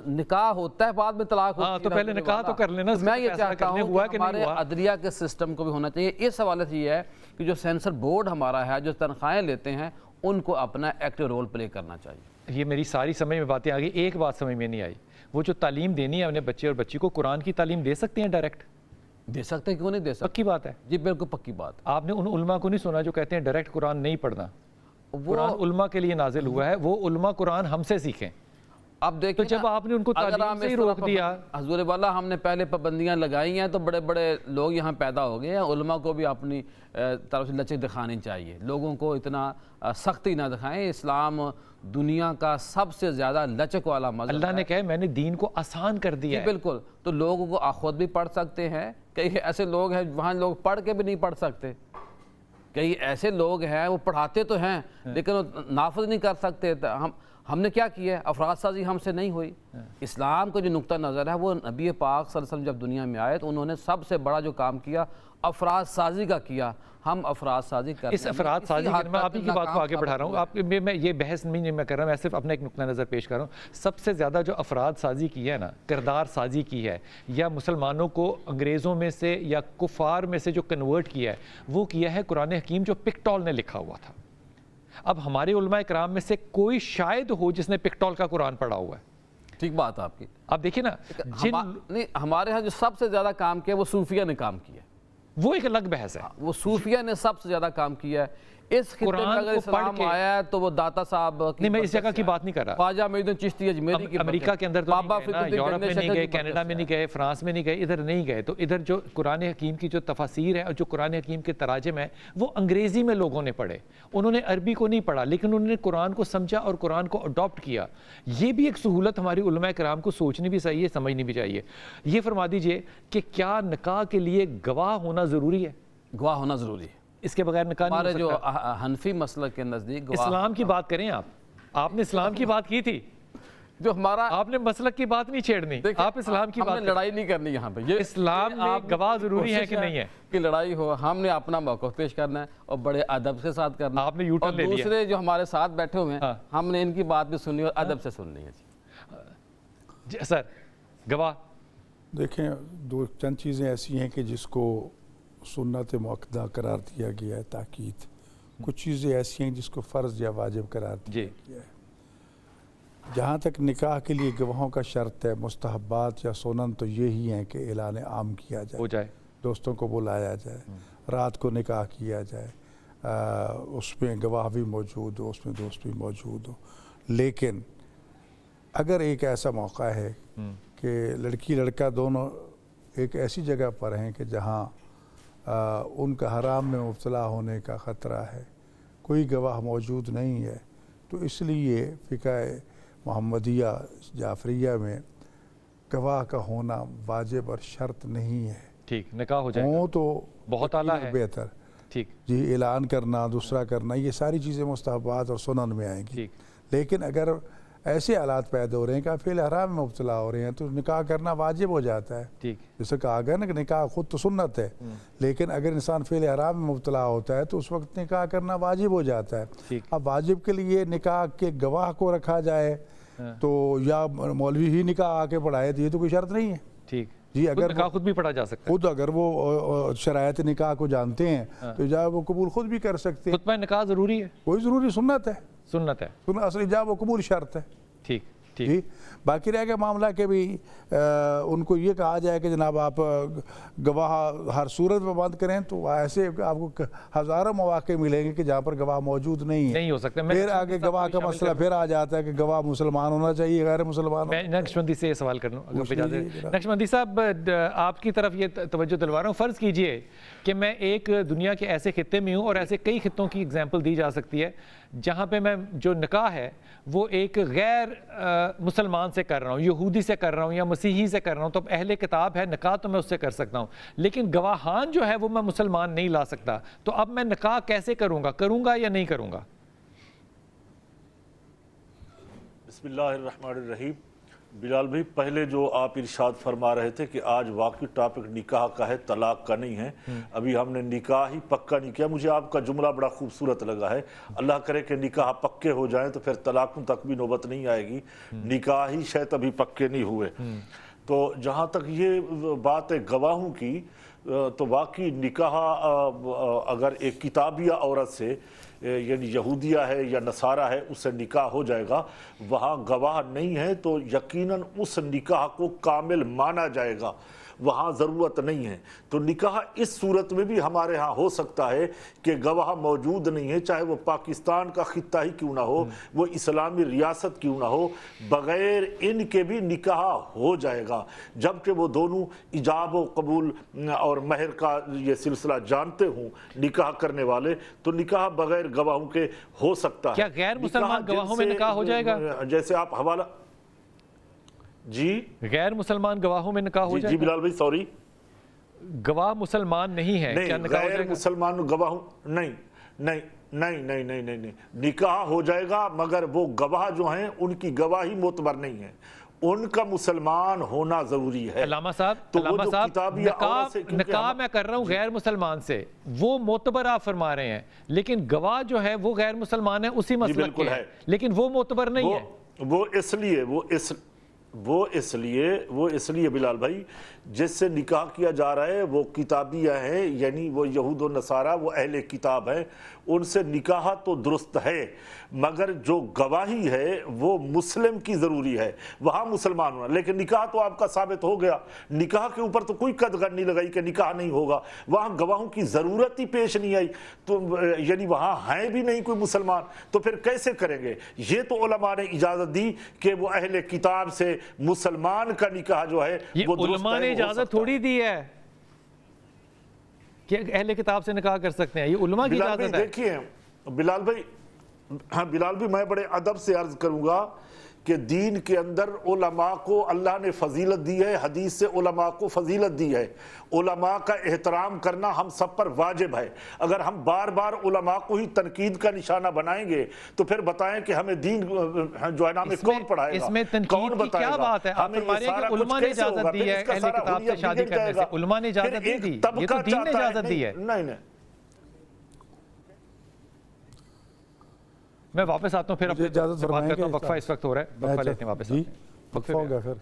نکاح ہوتا ہے بعد میں طلاق ہوتی ہے. تو پہلے نکاح تو کر لینا. میں یہ چاہتا ہوں کہ ہمارے عدلیہ کے سسٹم کو بھی ہونا چاہیے. اس حوالے سے یہ ہے کہ جو سینسر بورڈ ہمارا ہے، جو تنخواہیں لیتے ہیں، ان کو اپنا ایکٹیو رول پلے کرنا چاہیے. یہ میری ساری سمجھ میں باتیں آ گئی. ایک بات سمجھ میں نہیں آئی، وہ جو تعلیم دینی ہے اپنے بچے اور بچی کو، قرآن کی تعلیم دے سکتے ہیں ڈائریکٹ؟ دے سکتے ہیں، کیوں نہیں دے سکتے؟ پکی بات ہے. جی بالکل پکی بات. آپ نے ان علماء کو نہیں سنا جو کہتے ہیں ڈائریکٹ قرآن نہیں پڑھنا؟ قرآن علماء کے لیے نازل ہوا ہے، وہ علماء قرآن ہم سے سیکھیں. اب دیکھیں تو جب آپ نے ان کو تعلیم سے ہی روک دیا، حضور والا ہم نے پہلے پابندیاں لگائی ہیں تو بڑے بڑے لوگ یہاں پیدا ہو گئے ہیں. علماء کو بھی اپنی طرف سے لچک دکھانی چاہیے، لوگوں کو اتنا سختی نہ دکھائیں. اسلام دنیا کا سب سے زیادہ لچک والا مذہب ہے. اللہ نے کہا میں نے دین کو آسان کر دیا ہے. بالکل. تو لوگوں کو خود بھی پڑھ سکتے ہیں. کئی ایسے لوگ ہیں وہاں لوگ پڑھ کے بھی نہیں پڑھ سکتے. کئی ایسے لوگ ہیں وہ پڑھاتے تو ہیں لیکن وہ نافذ نہیں کر سکتے. ہم نے کیا کیا ہے؟ افراد سازی ہم سے نہیں ہوئی. اسلام کا جو نقطہ نظر ہے وہ نبی پاک صلی اللہ علیہ وسلم جب دنیا میں آئے تو انہوں نے سب سے بڑا جو کام کیا افراد سازی کا کیا. ہم افراد سازی کرتے ہیں. اس افراد سازی میں آپ ہی کی بات کو آگے بڑھا رہا ہوں. میں یہ بحث نہیں میں کر رہا ہوں، میں صرف اپنا ایک نقطہ نظر پیش کر رہا ہوں. سب سے زیادہ جو افراد سازی کی ہے نا، کردار سازی کی ہے، یا مسلمانوں کو انگریزوں میں سے یا کفار میں سے جو کنورٹ کیا ہے، وہ کیا ہے قرآن حکیم جو پکٹول نے لکھا ہوا تھا. اب ہمارے علماء اکرام میں سے کوئی شاید ہو جس نے پکٹول کا قرآن پڑھا ہوا ہے. ٹھیک بات آپ کی. اب دیکھیں نا، نہیں ہمارے ہاں جو سب سے زیادہ کام کیا وہ صوفیہ نے کام کیا. وہ ایک الگ بحث ہے. وہ صوفیہ نے سب سے زیادہ کام کیا ہے. اس خطے میں اگر اسلام آیا ہے تو وہ داتا صاحب نہیں، میں اس جگہ کی بات نہیں کر رہا. خواجہ معین الدین چشتی اجمیری کی امریکہ کے اندر تو نہیں گئے، یورپ میں نہیں گئے، کینیڈا میں نہیں گئے، فرانس میں نہیں گئے، ادھر نہیں گئے. تو ادھر جو قرآن حکیم کی جو تفاسیر ہے اور جو قرآن حکیم کے تراجم ہیں وہ انگریزی میں لوگوں نے پڑھے. انہوں نے عربی کو نہیں پڑھا لیکن انہوں نے قرآن کو سمجھا اور قرآن کو اڈاپٹ کیا. یہ بھی ایک سہولت ہماری علماء کرام کو سوچنی بھی چاہیے، سمجھنی بھی چاہیے. یہ فرما دیجئے کہ کیا نکاح کے لیے گواہ ہونا ضروری ہے؟ گواہ ہونا ضروری ہے. اس کے بغیر نکاح نہیں ہو سکتا. ہمارے جو حنفی مسلک کے نزدیک اسلام کی بات کریں. آپ نے اسلام کی بات کی تھی، جو ہمارا آپ نے مسلک کی بات نہیں چھیڑنی، آپ اسلام کی بات. ہم نے لڑائی نہیں کرنی یہاں پہ. اسلام میں گواہ ضروری ہے کہ نہیں ہے کہ لڑائی ہو. ہم نے اپنا موقف پیش کرنا ہے اور بڑے ادب کے ساتھ کرنا. آپ نے یو ٹرن لے لیا. دوسرے جو ہمارے ساتھ بیٹھے ہوئے ہیں ہم نے ان کی بات بھی سنی اور ادب سے سننی ہے. جی سر، گواہ دیکھیں، چند چیزیں ایسی ہیں کہ جس کو سنت مؤکدہ قرار دیا گیا ہے، تاکید. کچھ چیزیں ایسی ہیں جس کو فرض یا واجب قرار دیا گیا ہے. جہاں تک نکاح کے لیے گواہوں کا شرط ہے، مستحبات یا سنن تو یہی ہیں کہ اعلان عام کیا جائے، دوستوں کو بلایا جائے، رات کو نکاح کیا جائے، اس میں گواہ بھی موجود ہو، اس میں دوست بھی موجود ہو. لیکن اگر ایک ایسا موقع ہے کہ لڑکی لڑکا دونوں ایک ایسی جگہ پر ہیں کہ جہاں ان کا حرام میں مبتلا ہونے کا خطرہ ہے، کوئی گواہ موجود نہیں ہے، تو اس لیے فقہ محمدیہ جعفریہ میں گواہ کا ہونا واجب اور شرط نہیں ہے. ٹھیک، نکاح ہو جائے ہوں تو بہت اعلیٰ ہے، بہتر. ٹھیک جی، اعلان کرنا، دوسرا کرنا، یہ ساری چیزیں مستحبات اور سنن میں آئیں گی. لیکن اگر ایسے حالات پیدا ہو رہے ہیں کہ آپ فعل حرام میں مبتلا ہو رہے ہیں تو نکاح کرنا واجب ہو جاتا ہے. ٹھیک، جیسے کہا گیا نا کہ نکاح خود تو سنت ہے، لیکن اگر انسان فعل حرام میں مبتلا ہوتا ہے تو اس وقت نکاح کرنا واجب ہو جاتا ہے. اب واجب کے لیے نکاح کے گواہ کو رکھا جائے تو یا مولوی ہی نکاح آ کے پڑھائے تو یہ تو کوئی شرط نہیں ہے. ٹھیک جی، اگر نکاح خود بھی پڑھا جا سکتا ہے، خود اگر وہ شرائط نکاح کو جانتے ہیں تو ایجاب و قبول خود بھی کر سکتے ہیں. خطبہ نکاح ضروری ہے؟ کوئی ضروری سنت ہے، سنت ہے. اصل ایجاب و قبول شرط ہے. ٹھیک جی باقی رہ گیا معاملہ کہ بھی ان کو یہ کہا جائے کہ جناب آپ گواہ ہر صورت میں بند کریں، تو ایسے آپ کو ہزاروں مواقع ملیں گے کہ جہاں پر گواہ موجود نہیں ہو سکتے۔ پھر آگے گواہ کا مسئلہ پھر آ جاتا ہے کہ گواہ مسلمان ہونا چاہیے غیر مسلمان۔ میں نقشبندی سے یہ سوال کر لوں اگر اجازت۔ نقشبندی صاحب آپ کی طرف یہ توجہ دلوا رہا ہوں، فرض کیجئے کہ میں ایک دنیا کے ایسے خطے میں ہوں، اور ایسے کئی خطوں کی اگزامپل دی جا سکتی ہے جہاں پہ میں جو نکاح ہے وہ ایک غیر مسلمان سے کر رہا ہوں، یہودی سے کر رہا ہوں یا مسیحی سے کر رہا ہوں، تو اب اہل کتاب ہے، نکاح تو میں اس سے کر سکتا ہوں، لیکن گواہان جو ہے وہ میں مسلمان نہیں لا سکتا، تو اب میں نکاح کیسے کروں گا یا نہیں کروں گا؟ بسم اللہ الرحمن الرحیم۔ بلال بھائی، پہلے جو آپ ارشاد فرما رہے تھے کہ آج واقعی ٹاپک نکاح کا ہے، طلاق کا نہیں ہے، ابھی ہم نے نکاح ہی پکا نہیں کیا۔ مجھے آپ کا جملہ بڑا خوبصورت لگا ہے، اللہ کرے کہ نکاح پکے ہو جائیں تو پھر طلاقوں تک بھی نوبت نہیں آئے گی، نکاح ہی شاید ابھی پکے نہیں ہوئے۔ تو جہاں تک یہ بات ہے گواہوں کی، تو واقعی نکاح اگر ایک کتابیہ عورت سے یعنی یہودیہ ہے یا نصارہ ہے اس سے نکاح ہو جائے گا، وہاں گواہ نہیں ہے تو یقیناً اس نکاح کو کامل مانا جائے گا، وہاں ضرورت نہیں ہے۔ تو نکاح اس صورت میں بھی ہمارے ہاں ہو سکتا ہے کہ گواہ موجود نہیں ہے، چاہے وہ پاکستان کا خطہ ہی کیوں نہ ہو، وہ اسلامی ریاست کیوں نہ ہو، بغیر ان کے بھی نکاح ہو جائے گا، جبکہ وہ دونوں ایجاب و قبول اور مہر کا یہ سلسلہ جانتے ہوں نکاح کرنے والے، تو نکاح بغیر گواہوں کے ہو سکتا ہے۔ کیا غیر مسلمان گواہوں میں نکاح ہو جائے گا؟ جیسے آپ حوالہ جی غیر مسلمان گواہوں میں نکاح ہو جائے جی گا؟ بلال بھائی سوری، گواہ مسلمان نہیں ہے، کیا نہیں نکاح ہو غیر جائے گا؟ مسلمان گواہوں نہیں نکاح ہو جائے گا، مگر وہ گواہ جو ہیں ان کی گواہی معتبر نہیں ہے، ان کا مسلمان ہونا ضروری ہے۔ علامہ صاحب نکاح میں کر رہا ہوں غیر مسلمان سے، وہ معتبر آپ فرما رہے ہیں، لیکن گواہ جو ہے وہ غیر مسلمان ہے، اسی مسلک کے ہیں، لیکن وہ معتبر نہیں ہے۔ وہ اس لیے بلال بھائی جس سے نکاح کیا جا رہا ہے وہ کتابیہ ہیں، یعنی وہ یہود و نصارہ، وہ اہل کتاب ہیں، ان سے نکاح تو درست ہے، مگر جو گواہی ہے وہ مسلم کی ضروری ہے، وہاں مسلمان ہونا۔ لیکن نکاح تو آپ کا ثابت ہو گیا، نکاح کے اوپر تو کوئی قدغن نہیں لگائی کہ نکاح نہیں ہوگا، وہاں گواہوں کی ضرورت ہی پیش نہیں آئی، تو یعنی وہاں ہیں بھی نہیں کوئی مسلمان، تو پھر کیسے کریں گے؟ یہ تو علماء نے اجازت دی کہ وہ اہل کتاب سے مسلمان کا نکاح جو ہے وہ درست علماء نے اجازت تھوڑی دی ہے کہ اہل کتاب سے نکاح کر سکتے ہیں، یہ علماء کی اجازت ہے۔ دیکھیے بلال بھائی میں بڑے ادب سے عرض کروں گا کہ دین کے اندر علماء کو اللہ نے فضیلت دی ہے، حدیث سے علماء کو فضیلت دی ہے، علماء کا احترام کرنا ہم سب پر واجب ہے۔ اگر ہم بار بار علماء کو ہی تنقید کا نشانہ بنائیں گے تو پھر بتائیں کہ ہمیں دین جو ہے نا ہمیں کون پڑھائے گا، اس میں تنقید کی کیا بات ہے؟ آپ فرما رہے ہیں کہ علماء نے اجازت دی ہے اہل کتاب سے شادی کرنے سے، علماء نے اجازت دی تھی، یہ تو دین نے اجازت دی ہے۔ نہیں میں واپس آتا ہوں، پھر اپنے اجازت بات کرتا ہوں، وقفہ اس وقت ہو رہا ہے، وقفہ لیتے ہیں، واپس آتے ہیں۔ وقفہ ہو گیا پھر۔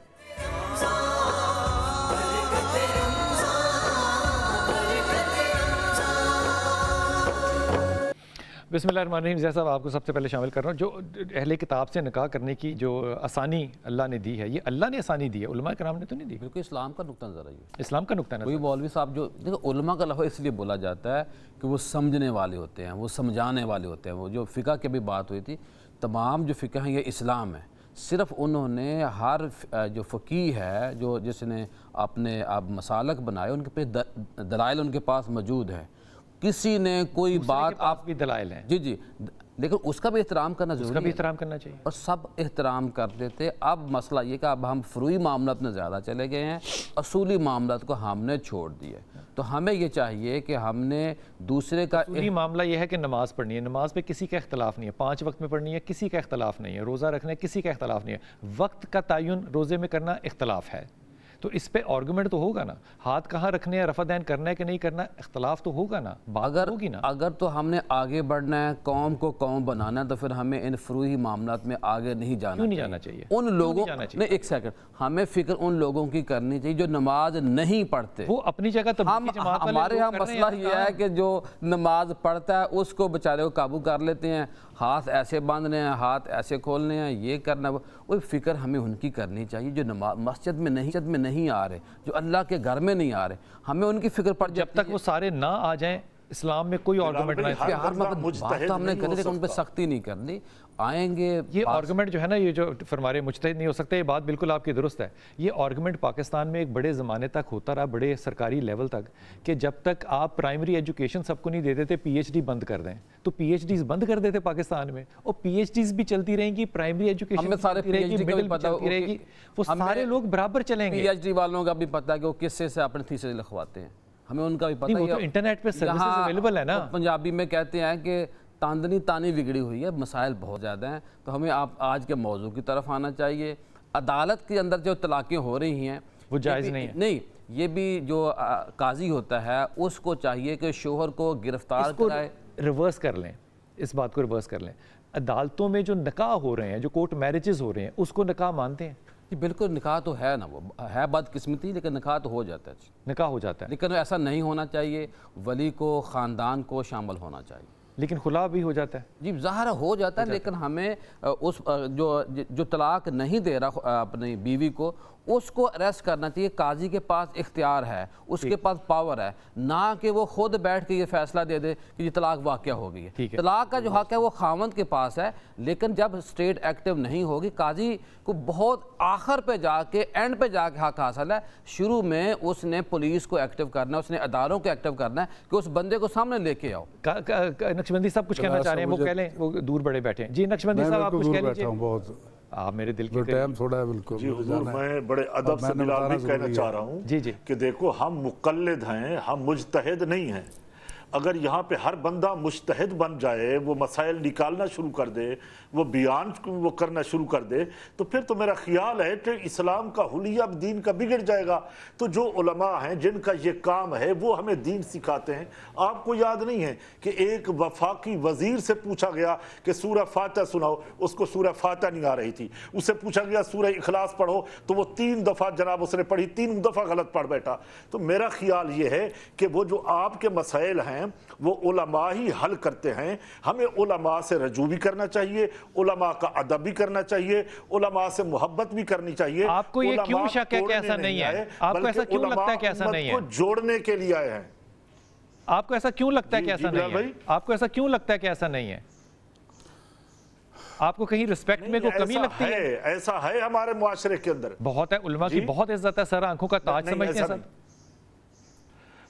بسم اللہ الرحمن الرحیم۔ زیادہ صاحب آپ کو سب سے پہلے شامل کر رہا ہوں، جو اہل کتاب سے نکاح کرنے کی جو آسانی اللہ نے دی ہے، یہ اللہ نے آسانی دی ہے، علماء کرام نے تو نہیں دی۔ بالکل اسلام کا نقطہ نظر ہے یہ، اسلام کا نقطہ نظر۔ کوئی مولوی صاحب جو دیکھو علماء کا لفظ اس لیے بولا جاتا ہے کہ وہ سمجھنے والے ہوتے ہیں، وہ سمجھانے والے ہوتے ہیں، وہ جو فقہ کی بھی بات ہوئی تھی، تمام جو فقہ ہیں یہ اسلام ہے، صرف انہوں نے ہر جو فقیہ ہے جو جس نے اپنے آپ مسالک بنائے ان کے پہ دلائل ان کے پاس موجود ہے، کسی نے کوئی بات آپ بھی دلائل ہیں، جی لیکن اس کا بھی احترام کرنا ضروری ہے، اس کا بھی احترام کرنا چاہیے، اور سب احترام کرتے تھے۔ اب مسئلہ یہ کہ اب ہم فروعی معاملات میں زیادہ چلے گئے ہیں، اصولی معاملات کو ہم نے چھوڑ دیے، تو ہمیں یہ چاہیے کہ ہم نے دوسرے کا اصولی معاملہ یہ ہے کہ نماز پڑھنی ہے، نماز پہ کسی کا اختلاف نہیں ہے، 5 وقت میں پڑھنی ہے، کسی کا اختلاف نہیں ہے، روزہ رکھنا ہے، کسی کا اختلاف نہیں ہے، وقت کا تعین روزے میں کرنا اختلاف ہے، تو اس پہ آرگومنٹ تو ہوگا نا, ہاتھ کہاں رکھنے ہیں, رفع دین کرنا ہے کہ نہیں کرنا, اختلاف تو ہوگا نا, بات ہوگی نا. اگر تو ہم نے آگے بڑھنا ہے, قوم کو قوم بنانا ہے, تو پھر ہمیں ان فروعی معاملات میں آگے نہیں جانا. کیوں نہیں جانا چاہیے؟ ان لوگوں نے, ایک سیکنڈ, ہمیں فکر ان لوگوں کی کرنی چاہیے جو نماز نہیں پڑھتے. وہ اپنی جگہ تبلیغی جماعت والے ہمارے یہاں مسئلہ یہ ہے کہ جو نماز پڑھتا ہے اس کو بیچارے کو قابو کر لیتے ہیں, ہاتھ ایسے باندھنے ہیں, ہاتھ ایسے کھولنے ہیں, یہ کرنا. وہ فکر ہمیں ان کی کرنی چاہیے جو مسجد میں نہیں آ رہے, جو اللہ کے گھر میں نہیں آ رہے, ہمیں ان کی فکر پڑ. جب تک وہ سارے نہ آ جائیں اسلام میں کوئی آرگومنٹ نہیں. بات تو ہم نے کری لیکن ان پہ سختی نہیں کرنی. آئیں گے یہ آرگومنٹ جو ہے نا, یہ جو فرما رہے مجتہد نہیں ہو سکتے, یہ بات بالکل آپ کی درست ہے. یہ آرگومنٹ پاکستان میں ایک بڑے زمانے تک ہوتا رہا, بڑے سرکاری لیول تک, کہ جب تک آپ پرائمری ایجوکیشن سب کو نہیں دیتے تھے, پی ایچ ڈی بند کر دیں, تو پی ایچ ڈیز بند کر دیتے پاکستان میں, اور پی ایچ ڈیز بھی چلتی رہیں گی, پرائمری ایجوکیشن چلتی رہے گی, مڈل چلتی رہے گی, وہ سارے لوگ برابر چلیں گے. پی ایچ ڈی والوں کا بھی پتہ ہے کہ وہ کس سے اپنے تھیسس لکھواتے ہیں, ہمیں ان کا بھی پتہ ہے. وہ تو انٹرنیٹ پہ سروسز اویلیبل ہے نا. پنجابی میں کہتے ہیں کہ تاندنی تانی بگڑی ہوئی ہے, مسائل بہت زیادہ ہیں. تو ہمیں آج کے موضوع کی طرف آنا چاہیے. عدالت کے اندر جو طلاقیں ہو رہی ہیں وہ جائز نہیں ہے. نہیں, یہ بھی جو قاضی ہوتا ہے اس کو چاہیے کہ شوہر کو گرفتار کرائے. ریورس کر لیں, اس بات کو ریورس کر لیں. عدالتوں میں جو نکاح ہو رہے ہیں, جو کورٹ میرجز ہو رہے ہیں, اس کو نکاح مانتے ہیں؟ جی بالکل, نکاح تو ہے نا, وہ ہے بدقسمتی, لیکن نکاح تو ہو جاتا ہے. نکاح ہو جاتا ہے, لیکن ایسا نہیں ہونا چاہیے. ولی کو, خاندان کو شامل ہونا چاہیے. لیکن خلا بھی ہو جاتا ہے. جی ظاہر ہو جاتا ہے, لیکن ہمیں اس جو طلاق نہیں دے رہا اپنی بیوی کو, اس کو اریسٹ کرنا چاہیے. قاضی کے پاس اختیار ہے, اس کے پاس پاور ہے, نہ کہ وہ خود بیٹھ کے یہ فیصلہ دے دے کہ یہ طلاق واقع ہو گئی ہے. طلاق کا جو حق ہے وہ خاوند کے پاس ہے, لیکن جب اسٹیٹ ایکٹیو نہیں ہوگی, قاضی کو بہت آخر پہ جا کے, اینڈ پہ جا کے حق حاصل ہے. شروع میں اس نے پولیس کو ایکٹیو کرنا ہے, اس نے اداروں کو ایکٹیو کرنا ہے کہ اس بندے کو سامنے لے کے آؤ. نقشبندی صاحب کچھ کہنا چاہ رہے ہیں, وہ کہہ لیں, وہ دور بڑے بیٹھے ہیں. جی نقشبندی صاحب آپ کچھ کہہ لیجیے. آپ میرے دل کی ٹائم تھوڑا ہے. بالکل جی حضور, میں بڑے ادب سے بلال بھی کہنا چاہ رہا ہوں کہ دیکھو, ہم مقلد ہیں, ہم مجتہد نہیں ہیں. اگر یہاں پہ ہر بندہ مجتہد بن جائے, وہ مسائل نکالنا شروع کر دے, وہ بیان وہ کرنا شروع کر دے, تو پھر تو میرا خیال ہے کہ اسلام کا حلیہ دین کا بگڑ جائے گا. تو جو علماء ہیں جن کا یہ کام ہے وہ ہمیں دین سکھاتے ہیں. آپ کو یاد نہیں ہے کہ ایک وفاقی وزیر سے پوچھا گیا کہ سورہ فاتحہ سناؤ, اس کو سورہ فاتحہ نہیں آ رہی تھی. اس سے پوچھا گیا سورہ اخلاص پڑھو, تو وہ 3 دفعہ جناب اس نے پڑھی, 3 دفعہ غلط پڑھ بیٹھا. تو میرا خیال یہ ہے کہ وہ جو آپ کے مسائل ہیں وہ علماء ہی حل کرتے ہیں. ہمیں علماء سے رجوع بھی کرنا چاہیے, علماء کا ادب بھی کرنا چاہیے, علماء سے محبت بھی کرنی چاہیے. آپ کو یہ کیوں شک ہے کہ ایسا نہیں ہے؟ آپ کو ایسا کیوں لگتا ہے کہ ایسا نہیں ہے؟ کو جوڑنے کے لیے آئے ہیں. آپ کو ایسا کیوں لگتا ہے کہ ایسا نہیں ہے؟ آپ کو ایسا کیوں لگتا ہے کہ ایسا نہیں ہے؟ آپ کو کہیں رسپیکٹ میں کوئی کمی لگتی ہے؟ ایسا ہے ہمارے معاشرے کے اندر, بہت ہے, علماء کی بہت عزت ہے, سر آنکھوں کا تاج سمجھتے ہیں سر.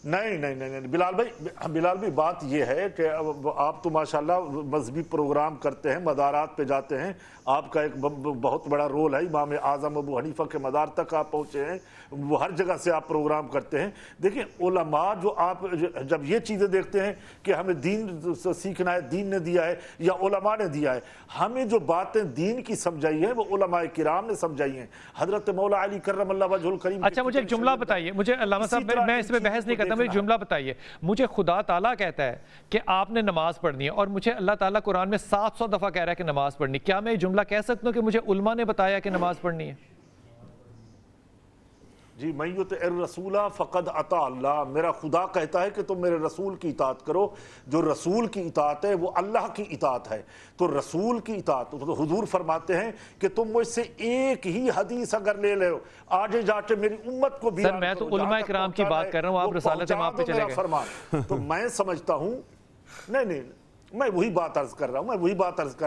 نہیں بلال بھائی, بات یہ ہے کہ آپ تو ماشاءاللہ مذہبی پروگرام کرتے ہیں, مدارات پہ جاتے ہیں, آپ کا ایک بہت بڑا رول ہے. امام اعظم ابو حنیفہ کے مدار تک آپ پہنچے ہیں, وہ ہر جگہ سے آپ پروگرام کرتے ہیں. دیکھیں علماء جو آپ جب یہ چیزیں دیکھتے ہیں کہ ہمیں دین سیکھنا ہے, دین نے دیا ہے یا علماء نے دیا ہے, ہمیں جو باتیں دین کی سمجھائی ہیں وہ علماء کرام نے سمجھائی ہیں. حضرت مولا علی کرم اللہ وجہ الکریم. اچھا مجھے ایک جملہ بتائیے, مجھے علامہ صاحب, میں اس پہ بحث نہیں کرتا, مجھے جملہ بتائیے. مجھے خدا تعالیٰ کہتا ہے کہ آپ نے نماز پڑھنی ہے, اور مجھے اللہ تعالیٰ قرآن میں 700 دفعہ کہہ رہا ہے کہ نماز پڑھنی. کیا میں یہ جملہ کہہ سکتا ہوں کہ مجھے علماء نے بتایا کہ نماز پڑھنی ہے؟ جی, من یطع الرسول فقد اطاع اللہ. میرا خدا کہتا ہے کہ تم میرے رسول کی اطاعت کرو. جو رسول کی اطاعت ہے وہ اللہ کی اطاعت ہے. تو رسول کی اطاعت, تو حضور فرماتے ہیں کہ تم مجھ سے ایک ہی حدیث اگر لے لو, آگے جا کے میری امت کو بیان کرو. سر میں تو علماء کرام کی بات کر رہا ہوں, آپ رسالت مآب پہ چلے گئے. تو میں سمجھتا ہوں, نہیں میں وہی بات عرض کر رہا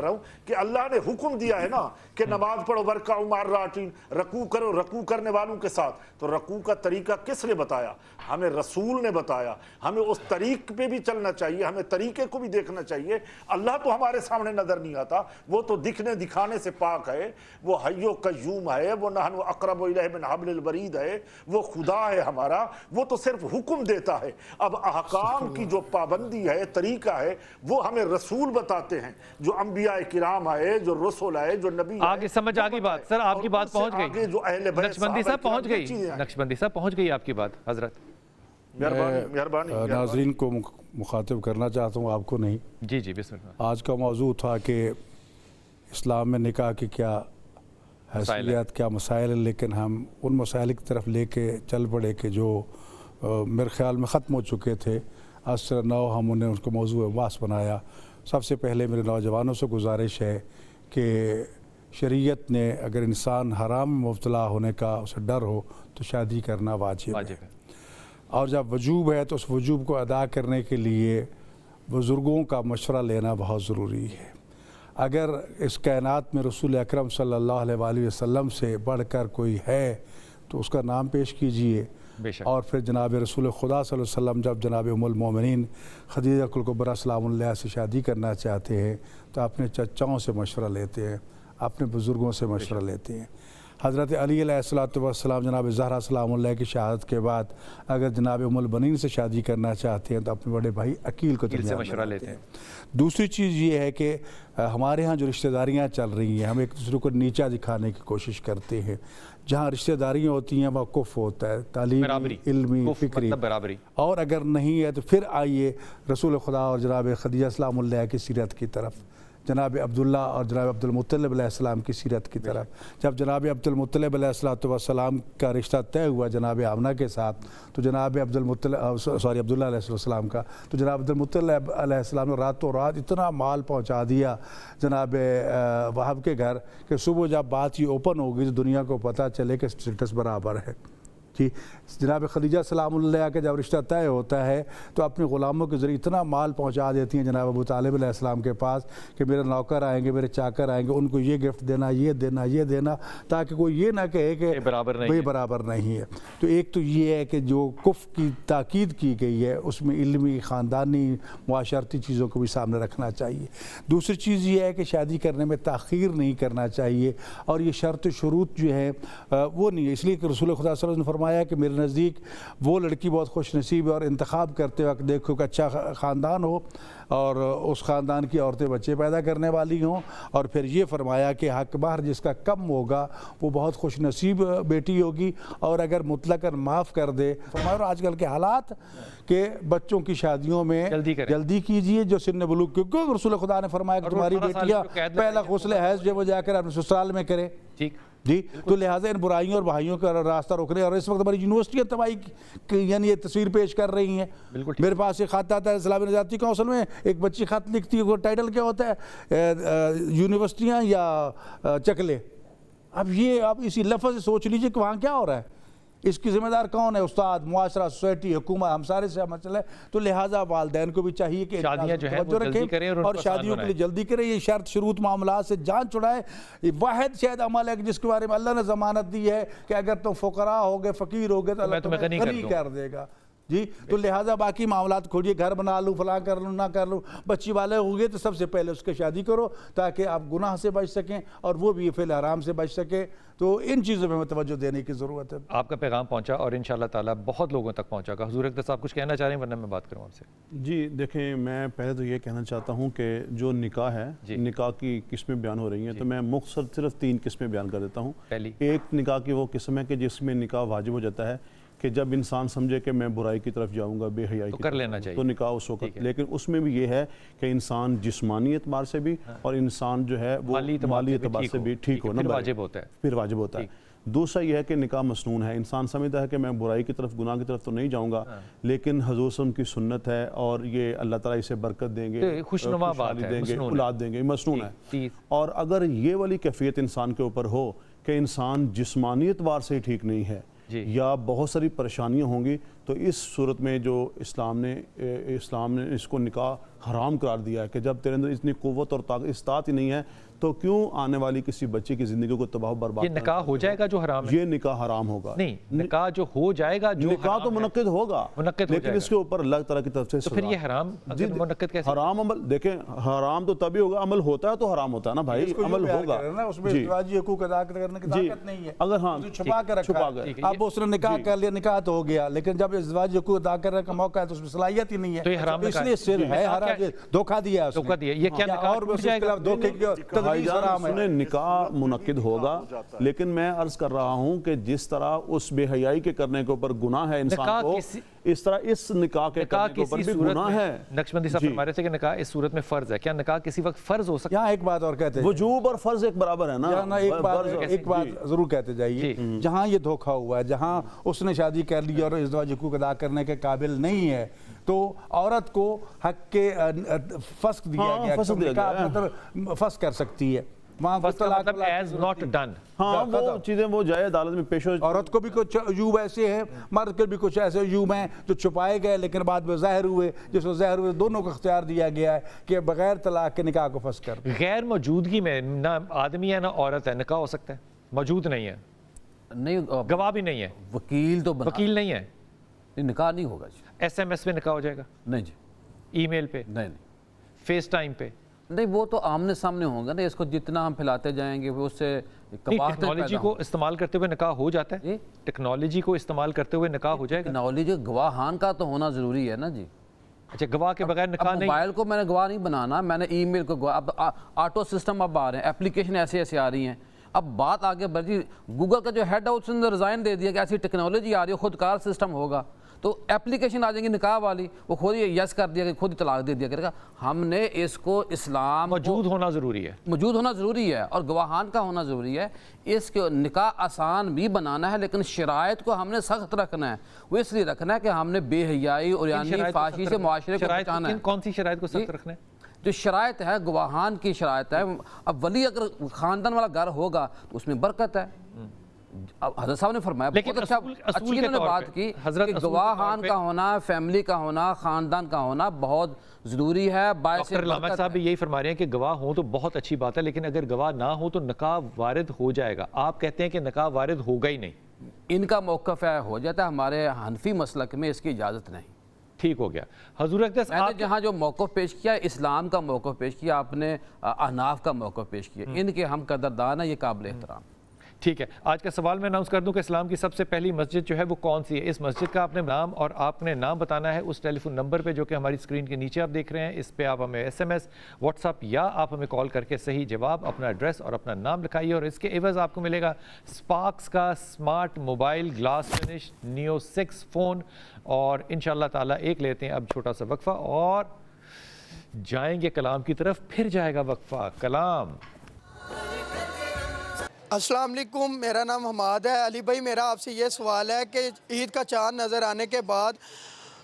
ہوں کہ اللہ نے حکم دیا ہے نا کہ نماز پڑھو, ورکعوا مع الراکعین, رکوع کرو رکوع کرنے والوں کے ساتھ. تو رکوع کا طریقہ کس نے بتایا؟ ہمیں رسول نے بتایا. ہمیں اس طریق پہ بھی چلنا چاہیے, ہمیں طریقے کو بھی دیکھنا چاہیے. اللہ تو ہمارے سامنے نظر نہیں آتا, وہ تو دکھنے دکھانے سے پاک ہے, وہ حی و قیوم ہے, وہ نحن اقرب الیہ من حبل الورید ہے, وہ خدا ہے ہمارا, وہ تو صرف حکم دیتا ہے. اب احکام کی جو پابندی ہے, طریقہ ہے, وہ ہمیں رسول بتاتے ہیں، جو انبیاء کرام آئے، جو رسول آئے، جو نبی آئے، آگے سمجھ آگی بات سر، آپ کی بات پہنچ گئی، جو اہل بیت نقشبندی صاحب پہنچ گئی، نقشبندی صاحب پہنچ گئی آپ کی بات حضرت. مہربانی. ناظرین کو مخاطب کرنا چاہتا ہوں، آپ کو نہیں. جی جی بسم اللہ. آج کا موضوع تھا کہ اسلام میں نکاح کی کیا حیثیت، کیا مسائل ہیں، لیکن ہم ان مسائل کی طرف لے کے چل پڑے کہ جو میرے خیال میں ختم ہو چکے تھے. از سے نو ہم انہیں اس کو موضوع بحث بنایا. سب سے پہلے میرے نوجوانوں سے گزارش ہے کہ شریعت نے اگر انسان حرام میں مبتلا ہونے کا اسے ڈر ہو تو شادی کرنا واجب ہے، اور جب وجوب ہے تو اس وجوب کو ادا کرنے کے لیے بزرگوں کا مشورہ لینا بہت ضروری ہے. اگر اس کائنات میں رسول اکرم صلی اللہ علیہ وآلہ وسلم سے بڑھ کر کوئی ہے تو اس کا نام پیش کیجئے. اور پھر جناب رسول خدا صلی اللہ علیہ وسلم جب جناب ام المومنین خدیجہ الکبریٰ سلام اللہ سے شادی کرنا چاہتے ہیں تو اپنے چچاؤں سے مشورہ لیتے ہیں، اپنے بزرگوں سے مشورہ لیتے ہیں. حضرت علی علیہ السلام جناب زہرا سلام اللہ کی شہادت کے بعد اگر جناب ام البنین سے شادی کرنا چاہتے ہیں تو اپنے بڑے بھائی عقیل کو مشورہ لیتے ہیں. دوسری چیز یہ ہے کہ ہمارے ہاں جو رشتہ داریاں چل رہی ہیں، ہم ایک دوسرے کو نیچا دکھانے کی کوشش کرتے ہیں. جہاں رشتہ داریاں ہوتی ہیں وہاں کف ہوتا ہے، تعلیمی، علمی، فکری. اور اگر نہیں ہے تو پھر آئیے رسول خدا اور جناب خدیجہ سلام اللہ کی سیرت کی طرف، جناب عبداللہ اور جناب عبد المطلب علیہ السلام کی سیرت کی طرف. جب جناب عبد المطلب علیہ السلام کا رشتہ طے ہوا جناب آمنہ کے ساتھ تو جناب عبداللہ علیہ السلام کا، تو جناب عبد المطلب علیہ السلام نے راتوں رات اتنا مال پہنچا دیا جناب وہب کے گھر کہ صبح جب بات یہ اوپن ہوگی تو دنیا کو پتہ چلے کہ اسٹیٹس برابر ہے. جی جناب خدیجہ سلام اللہ کا جب رشتہ طے ہوتا ہے تو اپنے غلاموں کے ذریعے اتنا مال پہنچا دیتی ہیں جناب ابو طالب علیہ السلام کے پاس کہ میرے نوکر آئیں گے، میرے چاکر آئیں گے، ان کو یہ گفٹ دینا، یہ دینا، یہ دینا، تاکہ کوئی یہ نہ کہے کہ برابر نہیں ہے. تو ایک تو یہ ہے کہ جو کف کی تاکید کی گئی ہے اس میں علمی، خاندانی، معاشرتی چیزوں کو بھی سامنے رکھنا چاہیے. دوسری چیز یہ ہے کہ شادی کرنے میں تاخیر نہیں کرنا چاہیے، اور یہ شرط شروط جو ہے وہ نہیں ہے. اس لیے کہ رسول خدا صلی اللہ علیہ وسلم نے فرمایا کہ میرے نزدیک وہ لڑکی بہت خوش نصیب ہے اور انتخاب کرتے وقت دیکھو کہ اچھا خاندان ہو اور اس خاندان کی عورتیں بچے پیدا کرنے والی ہوں. اور پھر یہ فرمایا کہ حق مہر جس کا کم ہوگا وہ بہت خوش نصیب بیٹی ہوگی، اور اگر مطلقاً معاف کر دے. فرمایا آج کل کے حالات کہ بچوں کی شادیوں میں جلدی کیجئے جو سن بلوغ، کیونکہ رسول خدا نے فرمایا کہ تمہاری بیٹیاں پہلا غسل حیض جو وہ جا کر اپنے سسرال میں کرے. جی تو لہٰذا ان برائیوں اور بھائیوں کا راستہ روکنے. اور اس وقت ہماری یونیورسٹیاں تباہی یعنی یہ تصویر پیش کر رہی ہیں. میرے پاس ایک خط آتا ہے اسلامی نجاتی کونسل میں، ایک بچی خط لکھتی ہے، وہ ٹائٹل کیا ہوتا ہے، یونیورسٹیاں یا چکلے. اب یہ آپ اسی لفظ سے سوچ لیجئے کہ وہاں کیا ہو رہا ہے. اس کی ذمہ دار کون ہے؟ استاد، معاشرہ، سوسائٹی، حکومت، ہم سارے سے مسئلہ ہے. تو لہٰذا والدین کو بھی چاہیے کہ شادیاں جو ہے وہ جلدی کریں اور شادیوں کے لیے جلدی کریں. یہ شرط شروط معاملات سے جان چھڑائے. یہ واحد شاید عمل ہے جس کے بارے میں اللہ نے ضمانت دی ہے کہ اگر تم فقراء ہوگے، فقیر ہوگے تو اللہ تمہیں غنی کر دے گا. جی تو لہٰذا باقی معاملات کھولیے، گھر بنا لوں، فلاں کر لوں، نہ کر لوں. بچی والے ہوگے تو سب سے پہلے اس کے شادی کرو تاکہ آپ گناہ سے بچ سکیں اور وہ بھی فعل حرام سے بچ سکے. تو ان چیزوں میں توجہ دینے کی ضرورت ہے. آپ کا پیغام پہنچا اور انشاءاللہ تعالیٰ بہت لوگوں تک پہنچا گا. حضور اقدس صاحب کچھ کہنا چاہ رہے ہیں ورنہ میں بات کروں آپ سے؟ جی دیکھیں، میں پہلے تو یہ کہنا چاہتا ہوں کہ جو نکاح ہے، نکاح کی قسمیں بیان ہو رہی ہیں تو میں مختصر صرف 3 قسمیں بیان کر دیتا ہوں. ایک نکاح کی وہ قسم ہے کہ جس میں نکاح واجب ہو جاتا ہے کہ جب انسان سمجھے کہ میں برائی کی طرف جاؤں گا، بے حیائی کی طرف، تو نکاح اس وقت. لیکن اس میں بھی یہ ہے کہ انسان جسمانی اعتبار سے بھی اور انسان جو ہے وہ مالی اعتبار سے بھی ٹھیک ہونا پھر واجب ہوتا ہے. دوسرا یہ ہے کہ نکاح مسنون ہے. انسان سمجھتا ہے کہ میں برائی کی طرف، گناہ کی طرف تو نہیں جاؤں گا، لیکن حضور صلی اللہ علیہ وسلم کی سنت ہے اور یہ اللہ تعالیٰ اسے برکت دیں گے، خوشحالی دیں گے، اولاد دیں گے، مسنون ہے. اور اگر یہ والی کیفیت انسان کے اوپر ہو کہ انسان جسمانی اعتبار سے ہی ٹھیک نہیں ہے یا بہت ساری پریشانیاں ہوں گی، تو اس صورت میں جو اسلام نے اس کو نکاح حرام قرار دیا ہے کہ جب تیرے اندر اتنی قوت اور طاقت استطاعت ہی نہیں ہے تو کیوں آنے والی کسی بچے کی زندگی کو تباہ و برباد. یہ نکاح ہو جائے گا جو حرام ہے، یہ نکاح حرام ہوگا. نہیں، نکاح جو ہو جائے گا، جو نکاح تو منعقد ہوگا لیکن اس کے اوپر اللہ تعالیٰ کی طرف سے. تو پھر یہ حرام منعقد کیسے؟ حرام عمل دیکھیں، حرام تو تبھی ہوگا، عمل ہوتا ہے تو حرام ہوتا ہے نا بھائی. عمل ہوگا اس میں ازدواجی حقوق ادا کرنے کی طاقت نہیں ہے. اگر ہاں چھپا کے رکھا ہے. اب اس نے نکاح کر لیا، نکاح تو ہو گیا، لیکن جب اب ازدواج حقوق ادا کرنے کا موقع ہے تو اس میں صلاحیت ہی نہیں تو یہ ہے، حرام اس نکاح لیے صرف ہے نکاح حرام، کیا- دھوکہ دیا اس نے، دھوکہ دیا، یہ کیا نکاح اور ٹوٹ اس کے جائے گا؟ خلاف دھوکے کی بھائی تدریس حرام ہے۔ جان نکاح منعقد ہوگا، لیکن میں عرض کر رہا ہوں کہ جس طرح اس بے حیائی کے کرنے کے اوپر گناہ ہے نکاح انسان کو، کسی- اس طرح اس نکاح کے نکاح کرنے کے اوپر کسی بھی صورت گناہ میں ہے۔ نقشبندی صاحب جی۔ فرما رہے تھے کہ نکاح اس صورت میں فرض ہے، کیا نکاح کسی وقت فرض ہو سکتا ہے؟ یہاں ایک بات اور کہتے ہیں، وجوب اور فرض ایک برابر ہے نا، یہاں ایک فرض- بات ضرور کہتے جائیے، جہاں یہ دھوکہ ہوا ہے، جہاں اس نے شادی کر لی اور ازدواج حقوق ادا کرنے کے قابل نہیں ہے، تو عورت کو حق کے فسخ دیا ہاں، گیا، فسخ دیا نکاح گیا ہے۔ مطلب فسخ کر سکتی ہے، وہاں فرض کا طلاق مطلب ایز ناٹ ڈن۔ ہاں وہ چیزیں وہ جائے عدالت میں پیش ہو۔ عورت کو بھی کچھ عیوب ایسے ہیں، مرد کے بھی کچھ ایسے عیوب ہیں جو چھپائے گئے لیکن بعد میں ظاہر ہوئے، جس کو ظاہر ہوئے دونوں کو اختیار دیا گیا ہے کہ بغیر طلاق کے نکاح کو فسخ کر دیں۔ غیر موجودگی میں نہ آدمی ہے نہ عورت ہے، نکاح ہو سکتا ہے؟ موجود نہیں ہے، نہیں گواہ بھی نہیں ہے، وکیل تو بنا، وکیل نہیں ہے، نہیں، نکاح نہیں ہوگا جی، ایس ایم ایس پہ نکاح ہو جائے گا، نہیں جی، ای میل پہ، نہیں نہیں فیس ٹائم پہ؟ نہیں، وہ تو آمنے سامنے ہوں گا نا، اس کو جتنا ہم پھیلاتے جائیں گے وہ اس سے قباحتیں ٹیکنالوجی پیدا کو استعمال کرتے ہوئے نکاح ہو جاتا ہے؟ جی؟ ٹیکنالوجی کو استعمال کرتے ہوئے نکاح ہو جائے گا؟ ٹیکنالوجی گواہان کا تو ہونا ضروری ہے نا جی۔ اچھا، گواہ کے بغیر نکاح اب نہیں؟ موبائل کو میں نے گواہ نہیں بنانا، میں نے ای میل کو گواہ، اب آٹو سسٹم اب آ رہے ہیں، اپلیکیشن ایسے ایسے آ رہی ہیں، اب بات آگے بڑھی، گوگل کا جو ہیڈ ہے اس نے ریزائن دے دیا کہ ایسی ٹیکنالوجی آ رہی ہے، خود کار سسٹم ہوگا، تو اپلیکیشن آ جائیں گی نکاح والی، وہ خود ہی یس کر دیا کہ خود ہی طلاق دے دیا کرے گا۔ ہم نے اس کو اسلام کو موجود ہونا ضروری ہے۔ موجود ہونا ضروری ہے اور گواہان کا ہونا ضروری ہے، اس کے نکاح آسان بھی بنانا ہے، لیکن شرائط کو ہم نے سخت رکھنا ہے، وہ اس لیے رکھنا ہے کہ ہم نے بے حیائی اور یعنی فحاشی سے معاشرے کو بچانا ہے۔ کون سی شرائط کو سخت رکھنا ہے؟ جو شرائط ہے گواہان کی شرائط ہے، اب ولی اگر خاندان والا گھر ہوگا تو اس میں برکت ہے۔ اب حضرت صاحب نے فرمایا، لیکن بہت اچھا اصول اچھی کے انہوں نے طور بات پہ، کی حضرت کہ اصول کے طور گواہان پہ- کا ہونا، فیملی کا ہونا، خاندان کا ہونا بہت ضروری ہے، باعث ڈاکٹر علامہ برکت صاحب ہے۔ بھی یہی فرما رہے ہیں کہ گواہ ہوں تو بہت اچھی بات ہے، لیکن اگر گواہ نہ ہو تو نکاح وارد ہو جائے گا۔ آپ کہتے ہیں کہ نکاح وارد ہوگا ہی نہیں۔ ان کا موقف ہے ہو جاتا ہے، ہمارے حنفی مسلک میں اس کی اجازت نہیں۔ ٹھیک ہو گیا۔ حضور اقدس میں نے آپ جہاں جو موقف پیش کیا، اسلام کا موقف پیش کیا، آپ نے احناف کا موقف پیش کیا، ان کے ہم قدردان ہیں، یہ قابل احترام۔ ٹھیک ہے، آج کا سوال میں اناؤنس کر دوں کہ اسلام کی سب سے پہلی مسجد جو ہے وہ کون سی ہے؟ اس مسجد کا آپ نے نام اور آپ نے نام بتانا ہے اس ٹیلی فون نمبر پہ جو کہ ہماری اسکرین کے نیچے آپ دیکھ رہے ہیں۔ اس پہ آپ ہمیں S M S, WhatsApp یا آپ ہمیں کال کر کے صحیح جواب، اپنا ایڈریس اور اپنا نام لکھائیے، اور اس کے عوض آپ کو ملے گا اسپارکس کا smart mobile glass finish new 6 phone, اور انشاءاللہ تعالیٰ ایک لیتے ہیں اب چھوٹا سا وقفہ اور جائیں گے کلام کی طرف۔ پھر جائے گا وقفہ کلام۔ السلام علیکم، میرا نام حماد ہے۔ علی بھائی، میرا آپ سے یہ سوال ہے کہ عید کا چاند نظر آنے کے بعد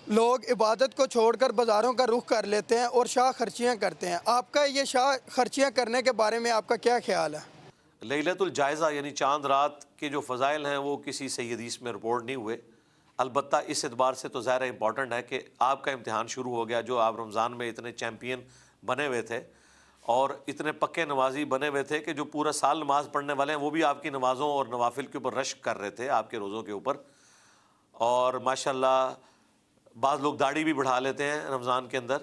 لوگ عبادت کو چھوڑ کر بازاروں کا رخ کر لیتے ہیں اور شاہ خرچیاں کرتے ہیں، آپ کا یہ شاہ خرچیاں کرنے کے بارے میں آپ کا کیا خیال ہے؟ لیلۃ الجائزہ یعنی چاند رات کے جو فضائل ہیں وہ کسی صحیح حدیث میں رپورٹ نہیں ہوئے، البتہ اس اعتبار سے تو ظاہر امپورٹنٹ ہے کہ آپ کا امتحان شروع ہو گیا، جو آپ رمضان میں اتنے چیمپئن بنے ہوئے تھے اور اتنے پکے نمازی بنے ہوئے تھے کہ جو پورا سال نماز پڑھنے والے ہیں وہ بھی آپ کی نمازوں اور نوافل کے اوپر رشک کر رہے تھے، آپ کے روزوں کے اوپر، اور ماشاءاللہ بعض لوگ داڑھی بھی بڑھا لیتے ہیں رمضان کے اندر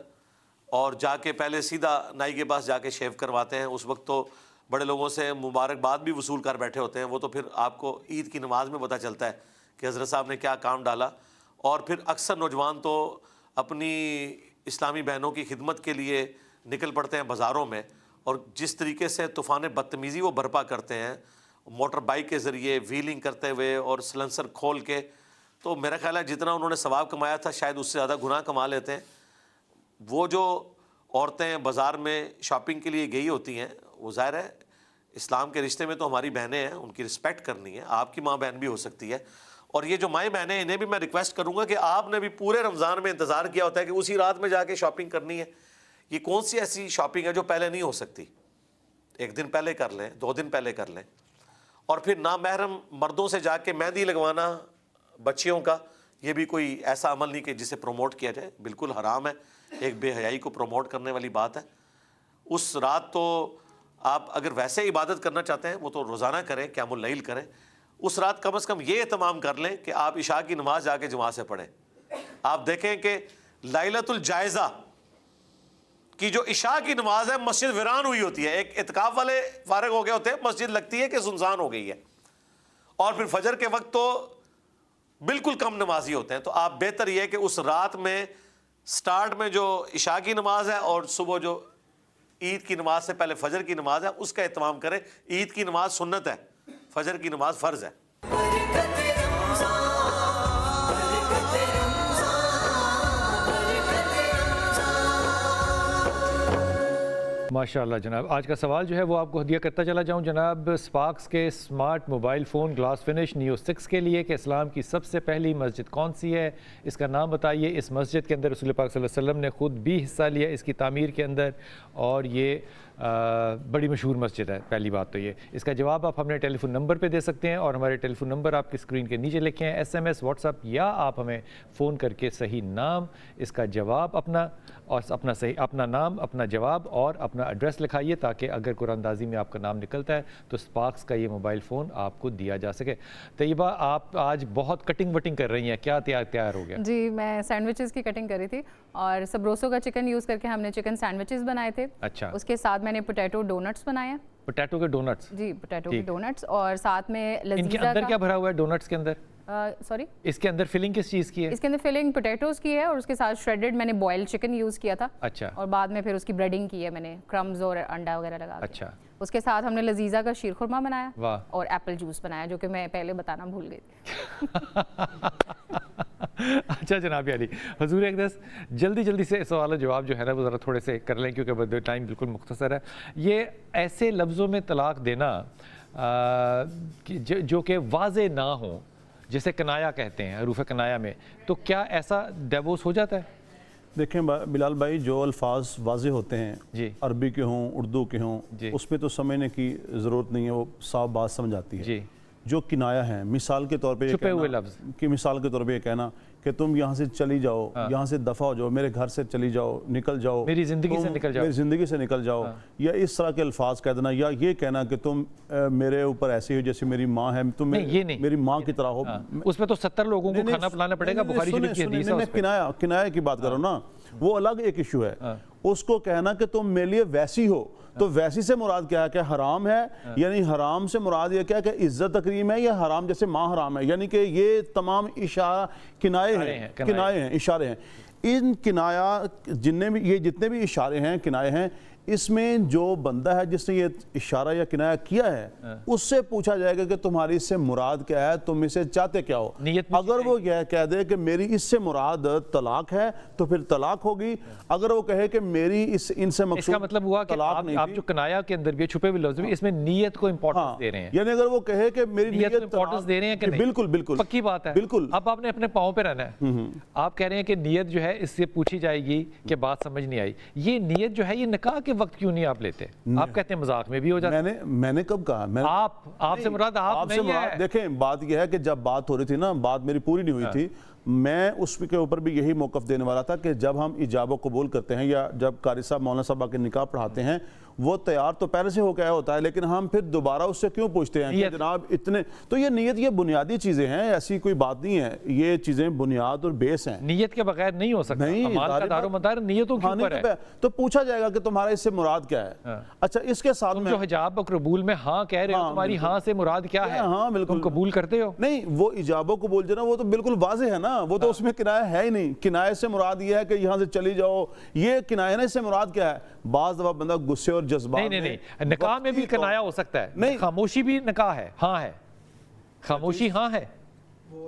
اور جا کے پہلے سیدھا نائی کے پاس جا کے شیو کرواتے ہیں، اس وقت تو بڑے لوگوں سے مبارکباد بھی وصول کر بیٹھے ہوتے ہیں، وہ تو پھر آپ کو عید کی نماز میں پتہ چلتا ہے کہ حضرت صاحب نے کیا کام ڈالا۔ اور پھر اکثر نوجوان تو اپنی اسلامی بہنوں کی خدمت کے لیے نکل پڑتے ہیں بازاروں میں، اور جس طریقے سے طوفان بدتمیزی وہ برپا کرتے ہیں موٹر بائک کے ذریعے ویلنگ کرتے ہوئے اور سلنسر کھول کے، تو میرا خیال ہے جتنا انہوں نے ثواب کمایا تھا شاید اس سے زیادہ گناہ کما لیتے ہیں۔ وہ جو عورتیں بازار میں شاپنگ کے لیے گئی ہوتی ہیں، وہ ظاہر ہے اسلام کے رشتے میں تو ہماری بہنیں ہیں، ان کی رسپیکٹ کرنی ہے، آپ کی ماں بہن بھی ہو سکتی ہے، اور یہ جو مائیں بہنیں انہیں بھی میں ریکویسٹ کروں گا کہ آپ نے بھی پورے رمضان میں انتظار کیا ہوتا ہے کہ اسی رات میں جا کے شاپنگ کرنی ہے۔ یہ کون سی ایسی شاپنگ ہے جو پہلے نہیں ہو سکتی؟ ایک دن پہلے کر لیں، 2 دن پہلے کر لیں، اور پھر نامحرم مردوں سے جا کے مہندی لگوانا بچیوں کا، یہ بھی کوئی ایسا عمل نہیں کہ جسے پروموٹ کیا جائے، بالکل حرام ہے، ایک بے حیائی کو پروموٹ کرنے والی بات ہے۔ اس رات تو آپ اگر ویسے عبادت کرنا چاہتے ہیں وہ تو روزانہ کریں، قیام اللیل کریں، اس رات کم از کم یہ اہتمام کر لیں کہ آپ عشاء کی نماز جا کے جماعت سے پڑھیں۔ آپ دیکھیں کہ لیلۃ الجائزہ کی جو عشاء کی نماز ہے مسجد ویران ہوئی ہوتی ہے، ایک اعتکاف والے فارغ ہو گئے ہوتے ہیں، مسجد لگتی ہے کہ سنسان ہو گئی ہے، اور پھر فجر کے وقت تو بالکل کم نمازی ہوتے ہیں. تو آپ بہتر یہ ہے کہ اس رات میں سٹارٹ میں جو عشاء کی نماز ہے اور صبح جو عید کی نماز سے پہلے فجر کی نماز ہے اس کا اہتمام کریں. عید کی نماز سنت ہے, فجر کی نماز فرض ہے. ماشاءاللہ جناب. آج کا سوال جو ہے وہ آپ کو ہدیہ کرتا چلا جاؤں جناب. اسپارکس کے smart mobile phone glass finish new 6 کے لیے کہ اسلام کی سب سے پہلی مسجد کون سی ہے, اس کا نام بتائیے. اس مسجد کے اندر رسول پاک صلی اللہ علیہ وسلم نے خود بھی حصہ لیا اس کی تعمیر کے اندر, اور یہ بڑی مشہور مسجد ہے. پہلی بات تو یہ, اس کا جواب آپ ہمیں ٹیلی فون نمبر پہ دے سکتے ہیں, اور ہمارے ٹیلی فون نمبر آپ کی اسکرین کے نیچے لکھیں ہیں. SMS, واٹس ایپ, یا آپ ہمیں فون کر کے صحیح نام, اس کا جواب اپنا, اور اپنا نام, اپنا جواب اور اپنا ایڈریس لکھائیے, تاکہ اگر قرآن اندازی میں آپ کا نام نکلتا ہے تو اسپارکس کا یہ موبائل فون آپ کو دیا جا سکے. طیبہ, آپ آج بہت کٹنگ وٹنگ کر رہی ہیں, کیا تیار ہو گیا؟ جی میں سینڈوچز کی کٹنگ کری تھی, اور سبروسو کا چکن یوز کر کے ہم نے چکن سینڈوچز بنائے تھے. اچھا. اس کے ساتھ میں نے پوٹیٹو ڈونٹس بنائے ہیں. پوٹیٹو کے ڈونٹس؟ جی پوٹیٹو کے ڈونٹس, اور ساتھ میں ان کے لذیذہ اندر کیا بھرا ہوا ہے ڈونٹس کے اندر؟ سوری, اس کے اندر فلنگ کس چیز کی ہے؟ اس کے اندر فلنگ پوٹیٹوز کی ہے, اور اس کے ساتھ شریڈڈ میں نے بوائل چکن یوز کیا تھا. اچھا. اور بعد میں پھر اس کی بریڈنگ کی ہے میں نے, کرمز اور انڈا وغیرہ لگا کے. اچھا. اس کے ساتھ ہم نے لذیذہ کا شیر خورما بنایا. واہ. اور ایپل جوس بنایا, جو کہ میں پہلے بتانا بھول گئی تھی. اچھا جناب علی, حضور اقدس جلدی سے سوال و جواب جو ہے نا وہ ذرا تھوڑے سے کر لیں, کیونکہ ٹائم بالکل مختصر ہے. یہ ایسے لفظوں میں طلاق دینا جو کہ واضح نہ ہوں, جسے کنایا کہتے ہیں, حروف کنایا میں, تو کیا ایسا ڈیوورس ہو جاتا ہے؟ دیکھیں بلال بھائی, جو الفاظ واضح ہوتے ہیں, جی, عربی کے ہوں, اردو کے ہوں, جی, اس میں تو سمجھنے کی ضرورت نہیں ہے, وہ صاف بات سمجھ آتی ہے. جی. جو کنایا ہے, مثال کے طور پہ چھپے ہوئے لفظ, کہ مثال کے طور پہ یہ کہنا کہ تم یہاں سے چلی جاؤ, یہاں سے دفع ہو جاؤ, میرے گھر سے چلی جاؤ, نکل جاؤ, میری زندگی سے نکل جاؤ, میری زندگی سے نکل جاؤ, یا اس طرح کے الفاظ کہہ دینا, یا یہ کہنا کہ تم میرے اوپر ایسی ہو جیسے میری ماں ہے, تم میری ماں کی طرح ہو. اس میں تو 70 لوگوں کو کھانا پلانا پڑے گا. بخاری شریف کی حدیث ہے. میں کنایا کی بات کر رہا ہوں نا, وہ الگ ایک ایشو ہے. اس کو کہنا کہ تم میرے لیے ویسی ہو, تو ویسی سے مراد کیا ہے کہ حرام ہے, یعنی حرام سے مراد یہ کیا کہ عزت تکریم ہے, یا حرام جیسے ماں حرام ہے, یعنی کہ یہ تمام اشارہ کنائے ہیں, اشارے ہیں. ان کنایا جتنے بھی اشارے ہیں, کنائے ہیں, اس میں جو بندہ ہے جس نے یہ اشارہ یا کنایہ کیا ہے, اس سے پوچھا جائے گا کہ تمہاری اس سے مراد کیا ہے, تم اسے چاہتے کیا ہو. اگر وہ یہ کہہ دے کہ میری اس سے مراد طلاق ہے تو پھر طلاق ہوگی. اگر وہ کہے کہ میری ان سے مقصود, اس کا مطلب ہوا کہ آپ جو کنایا کے اندر بھی چھپے ہوئے لفظ بھی, اس میں نیت کو امپورٹنس دے رہے ہیں. یعنی اگر وہ کہے کہ میری نیت کو امپورٹنس دے رہے ہیں کہ نہیں, بالکل پکی بات ہے. بالکل. اب آپ نے اپنے پاؤں پہ رہنا ہے. آپ کہہ رہے ہیں کہ نیت جو ہے اس سے پوچھی جائے گی کہ بات سمجھ نہیں آئی. یہ نیت جو ہے یہ نکاح کے وقت کیوں نہیں آپ لیتے؟ آپ کہتے ہیں مذاق میں بھی ہو جاتا ہے. میں نے کب کہا؟ آپ سے مراد آپ نہیں ہے. دیکھیں بات یہ ہے کہ جب بات ہو رہی تھی نا, بات میری پوری نہیں ہوئی تھی, میں اس کے اوپر بھی یہی موقف دینے والا تھا کہ جب ہم ایجاب و قبول کرتے ہیں, یا جب قاری صاحب مولانا صاحبہ کے نکاح پڑھاتے ہیں, وہ تیار تو پہلے سے ہو کے آیا ہوتا ہے, لیکن ہم پھر دوبارہ اس سے کیوں پوچھتے ہیں کہ جناب اتنے, تو یہ نیت, یہ بنیادی چیزیں ہیں, ایسی کوئی بات نہیں ہے, یہ چیزیں بنیاد اور بیس ہیں. نیت کے بغیر نہیں ہو سکتا. عمال کا دار و مدار نیتوں کے اوپر ہے. تو پوچھا جائے گا کہ تمہارا اس سے مراد کیا ہے. اچھا, اس کے ساتھ میں جو حجاب و قبول میں ہاں کہہ رہے ہو, تمہاری ہاں سے مراد کیا ہے؟ ہاں بالکل, تم قبول کرتے ہو. نہیں, وہ ایجاب و قبول جو نا وہ تو بالکل واضح ہے نا, وہ تو اس میں کنایہ ہے ہی نہیں. کنایہ سے مراد یہ ہے کہ یہاں سے چلی جاؤ, یہ کنایہ نا, اس سے مراد کیا ہے؟ بعض دفعہ بندہ غصے اور جذبات نہیں, نکاح میں بھی کنایا ہو سکتا ہے. نہیں, خاموشی بھی نکاح ہے. ہاں ہے, خاموشی ہاں ہے.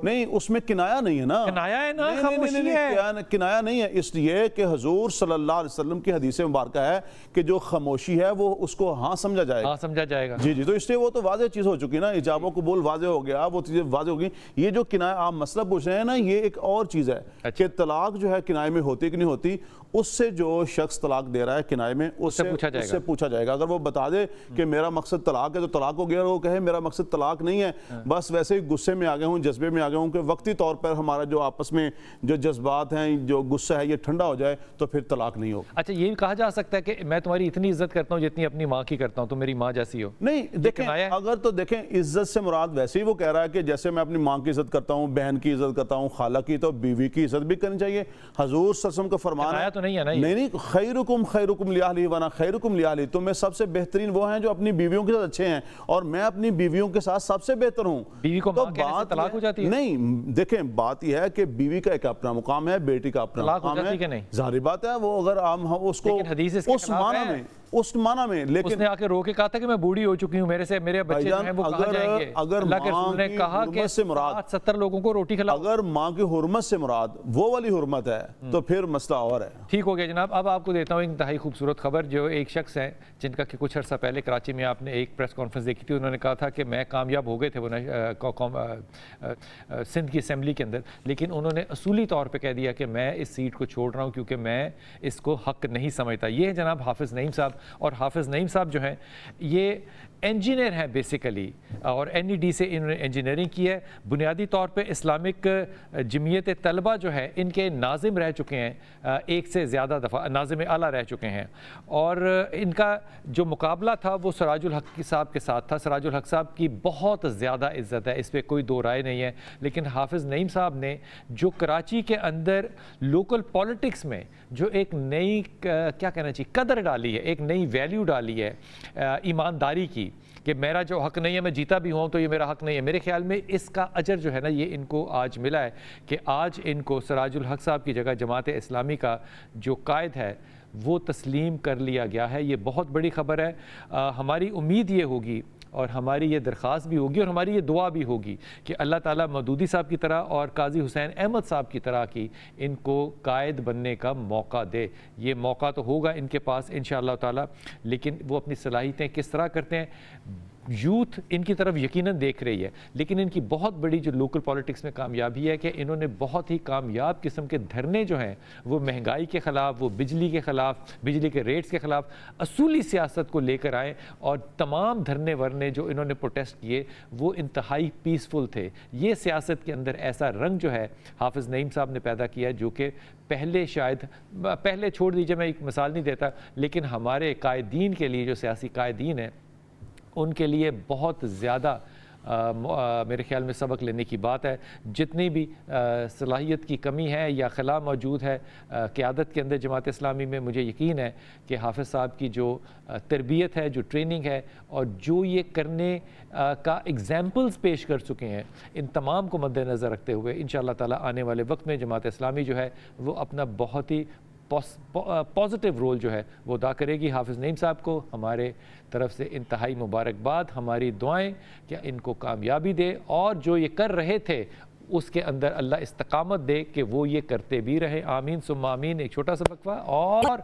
نہیں, اس میں کنایا نہیں ہے نا. کنایا ہے نا, خاموشی ہے. کنایا نہیں ہے, اس لیے کہ حضور صلی اللہ علیہ وسلم کی حدیث مبارکہ ہے کہ جو خاموشی ہے وہ اس کو ہاں سمجھا جائے گا. ہاں سمجھا جائے گا. جی, تو اس لیے وہ تو واضح چیز ہو چکی نا, ایجاب و قبول واضح ہو گیا, وہ چیزیں واضح ہو گئی. یہ جو کنایہ آپ مسئلہ پوچھ رہے ہیں نا, یہ ایک اور چیز ہے کہ طلاق جو ہے کنایہ میں ہوتی کہ نہیں ہوتی. اس سے جو شخص طلاق دے رہا ہے کنایہ میں, اس سے پوچھا جائے گا. اگر وہ بتا دے کہ میرا مقصد طلاق ہے تو طلاق ہو گیا, اور وہ کہے میرا مقصد طلاق نہیں ہے, بس ویسے ہی غصے میں آ گئے ہوں, جذبے میں آ گئے ہوں, کہ وقتی طور پر ہمارا جو آپس میں جو جذبات ہیں, جو غصہ ہے, یہ ٹھنڈا ہو جائے, تو پھر طلاق نہیں ہوگا. اچھا, یہ کہا جا سکتا ہے کہ میں تمہاری اتنی عزت کرتا ہوں جتنی اپنی ماں کی کرتا ہوں, تم میری ماں جیسی ہو. نہیں, دیکھیں, اگر تو دیکھیں عزت سے مراد ویسے ہی وہ کہہ رہا ہے کہ جیسے میں اپنی ماں کی عزت کرتا ہوں, بہن کی عزت کرتا ہوں, خالہ کی, تو بیوی کی عزت بھی کرنی چاہیے. حضور صلی اللہ علیہ وسلم کا فرمان ہے تو نہیں ہے نا یہ؟ نہیں خیرکم لأہلہ وانا خیرکم لأہلہ، تو میں سب سے بہترین وہ ہیں جو اپنی بیویوں کے ساتھ اچھے ہیں، اور میں اپنی بیویوں کے ساتھ سب سے بہتر ہوں۔ بیوی کو تو ماں کہنے سے طلاق ہو جاتی ہے؟ نہیں، دیکھیں بات یہ ہے کہ بیوی کا ایک اپنا مقام ہے، بیٹی کا اپنا طلاق ہو مقام جاتی ہے، کہ نہیں؟ ظاہری بات ہے وہ اگر اس کو لیکن حدیث اس کے خلاف ہے۔ اس معنی میں، لیکن اس نے آ کے رو کے کہا تھا کہ میں بوڑھی ہو چکی ہوں، میرے بچے جو ہیں وہ کہاں جائیں گے؟ اگر اللہ کے ماں رسول نے کی کہا کہ حرمت سے مراد 70 لوگوں کو روٹی کھلاؤ۔ اگر ماں کی حرمت سے مراد وہ والی حرمت ہے تو پھر مسئلہ اور ہے۔ ٹھیک ہو گیا جناب۔ اب آپ کو دیتا ہوں انتہائی خوبصورت خبر، جو ایک شخص ہیں جن کا کہ کچھ عرصہ پہلے کراچی میں آپ نے ایک پریس کانفرنس دیکھی تھی، انہوں نے کہا تھا کہ میں کامیاب ہو گئے تھے وہ سندھ کی اسمبلی کے اندر، لیکن انہوں نے اصولی طور پہ کہہ دیا کہ میں اس سیٹ کو چھوڑ رہا ہوں کیونکہ میں اس کو حق نہیں سمجھتا۔ یہ ہے جناب حافظ نعیم صاحب، اور حافظ نعیم صاحب جو ہیں یہ انجینئر ہیں بیسیکلی، اور این ای ڈی سے انہوں نے انجینئرنگ کی ہے۔ بنیادی طور پہ اسلامک جمعیت طلبہ جو ہے ان کے ناظم رہ چکے ہیں، ایک سے زیادہ دفعہ ناظم اعلیٰ رہ چکے ہیں، اور ان کا جو مقابلہ تھا وہ سراج الحق صاحب کے ساتھ تھا۔ سراج الحق صاحب کی بہت زیادہ عزت ہے، اس پہ کوئی دو رائے نہیں ہے، لیکن حافظ نعیم صاحب نے جو کراچی کے اندر لوکل پولیٹکس میں جو ایک نئی کیا کہنا چاہیے قدر ڈالی ہے، ایک نئی ویلیو ڈالی ہے ایمانداری کی، کہ میرا جو حق نہیں ہے میں جیتا بھی ہوں تو یہ میرا حق نہیں ہے، میرے خیال میں اس کا اجر جو ہے نا یہ ان کو آج ملا ہے کہ آج ان کو سراج الحق صاحب کی جگہ جماعت اسلامی کا جو قائد ہے وہ تسلیم کر لیا گیا ہے۔ یہ بہت بڑی خبر ہے۔ ہماری امید یہ ہوگی اور ہماری یہ درخواست بھی ہوگی اور ہماری یہ دعا بھی ہوگی کہ اللہ تعالیٰ مودودی صاحب کی طرح اور قاضی حسین احمد صاحب کی طرح کی ان کو قائد بننے کا موقع دے۔ یہ موقع تو ہوگا ان کے پاس انشاءاللہ تعالیٰ، لیکن وہ اپنی صلاحیتیں کس طرح کرتے ہیں، یوتھ ان کی طرف یقیناً دیکھ رہی ہے، لیکن ان کی بہت بڑی جو لوکل پولیٹکس میں کامیابی ہے کہ انہوں نے بہت ہی کامیاب قسم کے دھرنے جو ہیں وہ مہنگائی کے خلاف، وہ بجلی کے خلاف، بجلی کے ریٹس کے خلاف اصولی سیاست کو لے کر آئے، اور تمام دھرنے ورنے جو انہوں نے پروٹیسٹ کیے وہ انتہائی پیسفل تھے۔ یہ سیاست کے اندر ایسا رنگ جو ہے حافظ نعیم صاحب نے پیدا کیا جو کہ پہلے چھوڑ دیجئے، میں ایک مثال نہیں دیتا، لیکن ہمارے قائدین کے لیے جو سیاسی قائدین ہیں ان کے لیے بہت زیادہ میرے خیال میں سبق لینے کی بات ہے۔ جتنی بھی صلاحیت کی کمی ہے یا خلا موجود ہے قیادت کے اندر جماعت اسلامی میں، مجھے یقین ہے کہ حافظ صاحب کی جو تربیت ہے، جو ٹریننگ ہے، اور جو یہ کرنے کا ایگزامپلز پیش کر چکے ہیں، ان تمام کو مد نظر رکھتے ہوئے انشاءاللہ تعالیٰ آنے والے وقت میں جماعت اسلامی جو ہے وہ اپنا بہت ہی پازیٹیو رول جو ہے وہ ادا کرے گی۔ حافظ نعیم صاحب کو ہمارے طرف سے انتہائی مبارکباد، ہماری دعائیں کہ ان کو کامیابی دے، اور جو یہ کر رہے تھے اس کے اندر اللہ استقامت دے کہ وہ یہ کرتے بھی رہے۔ آمین ثم آمین۔ ایک چھوٹا سا وقفہ اور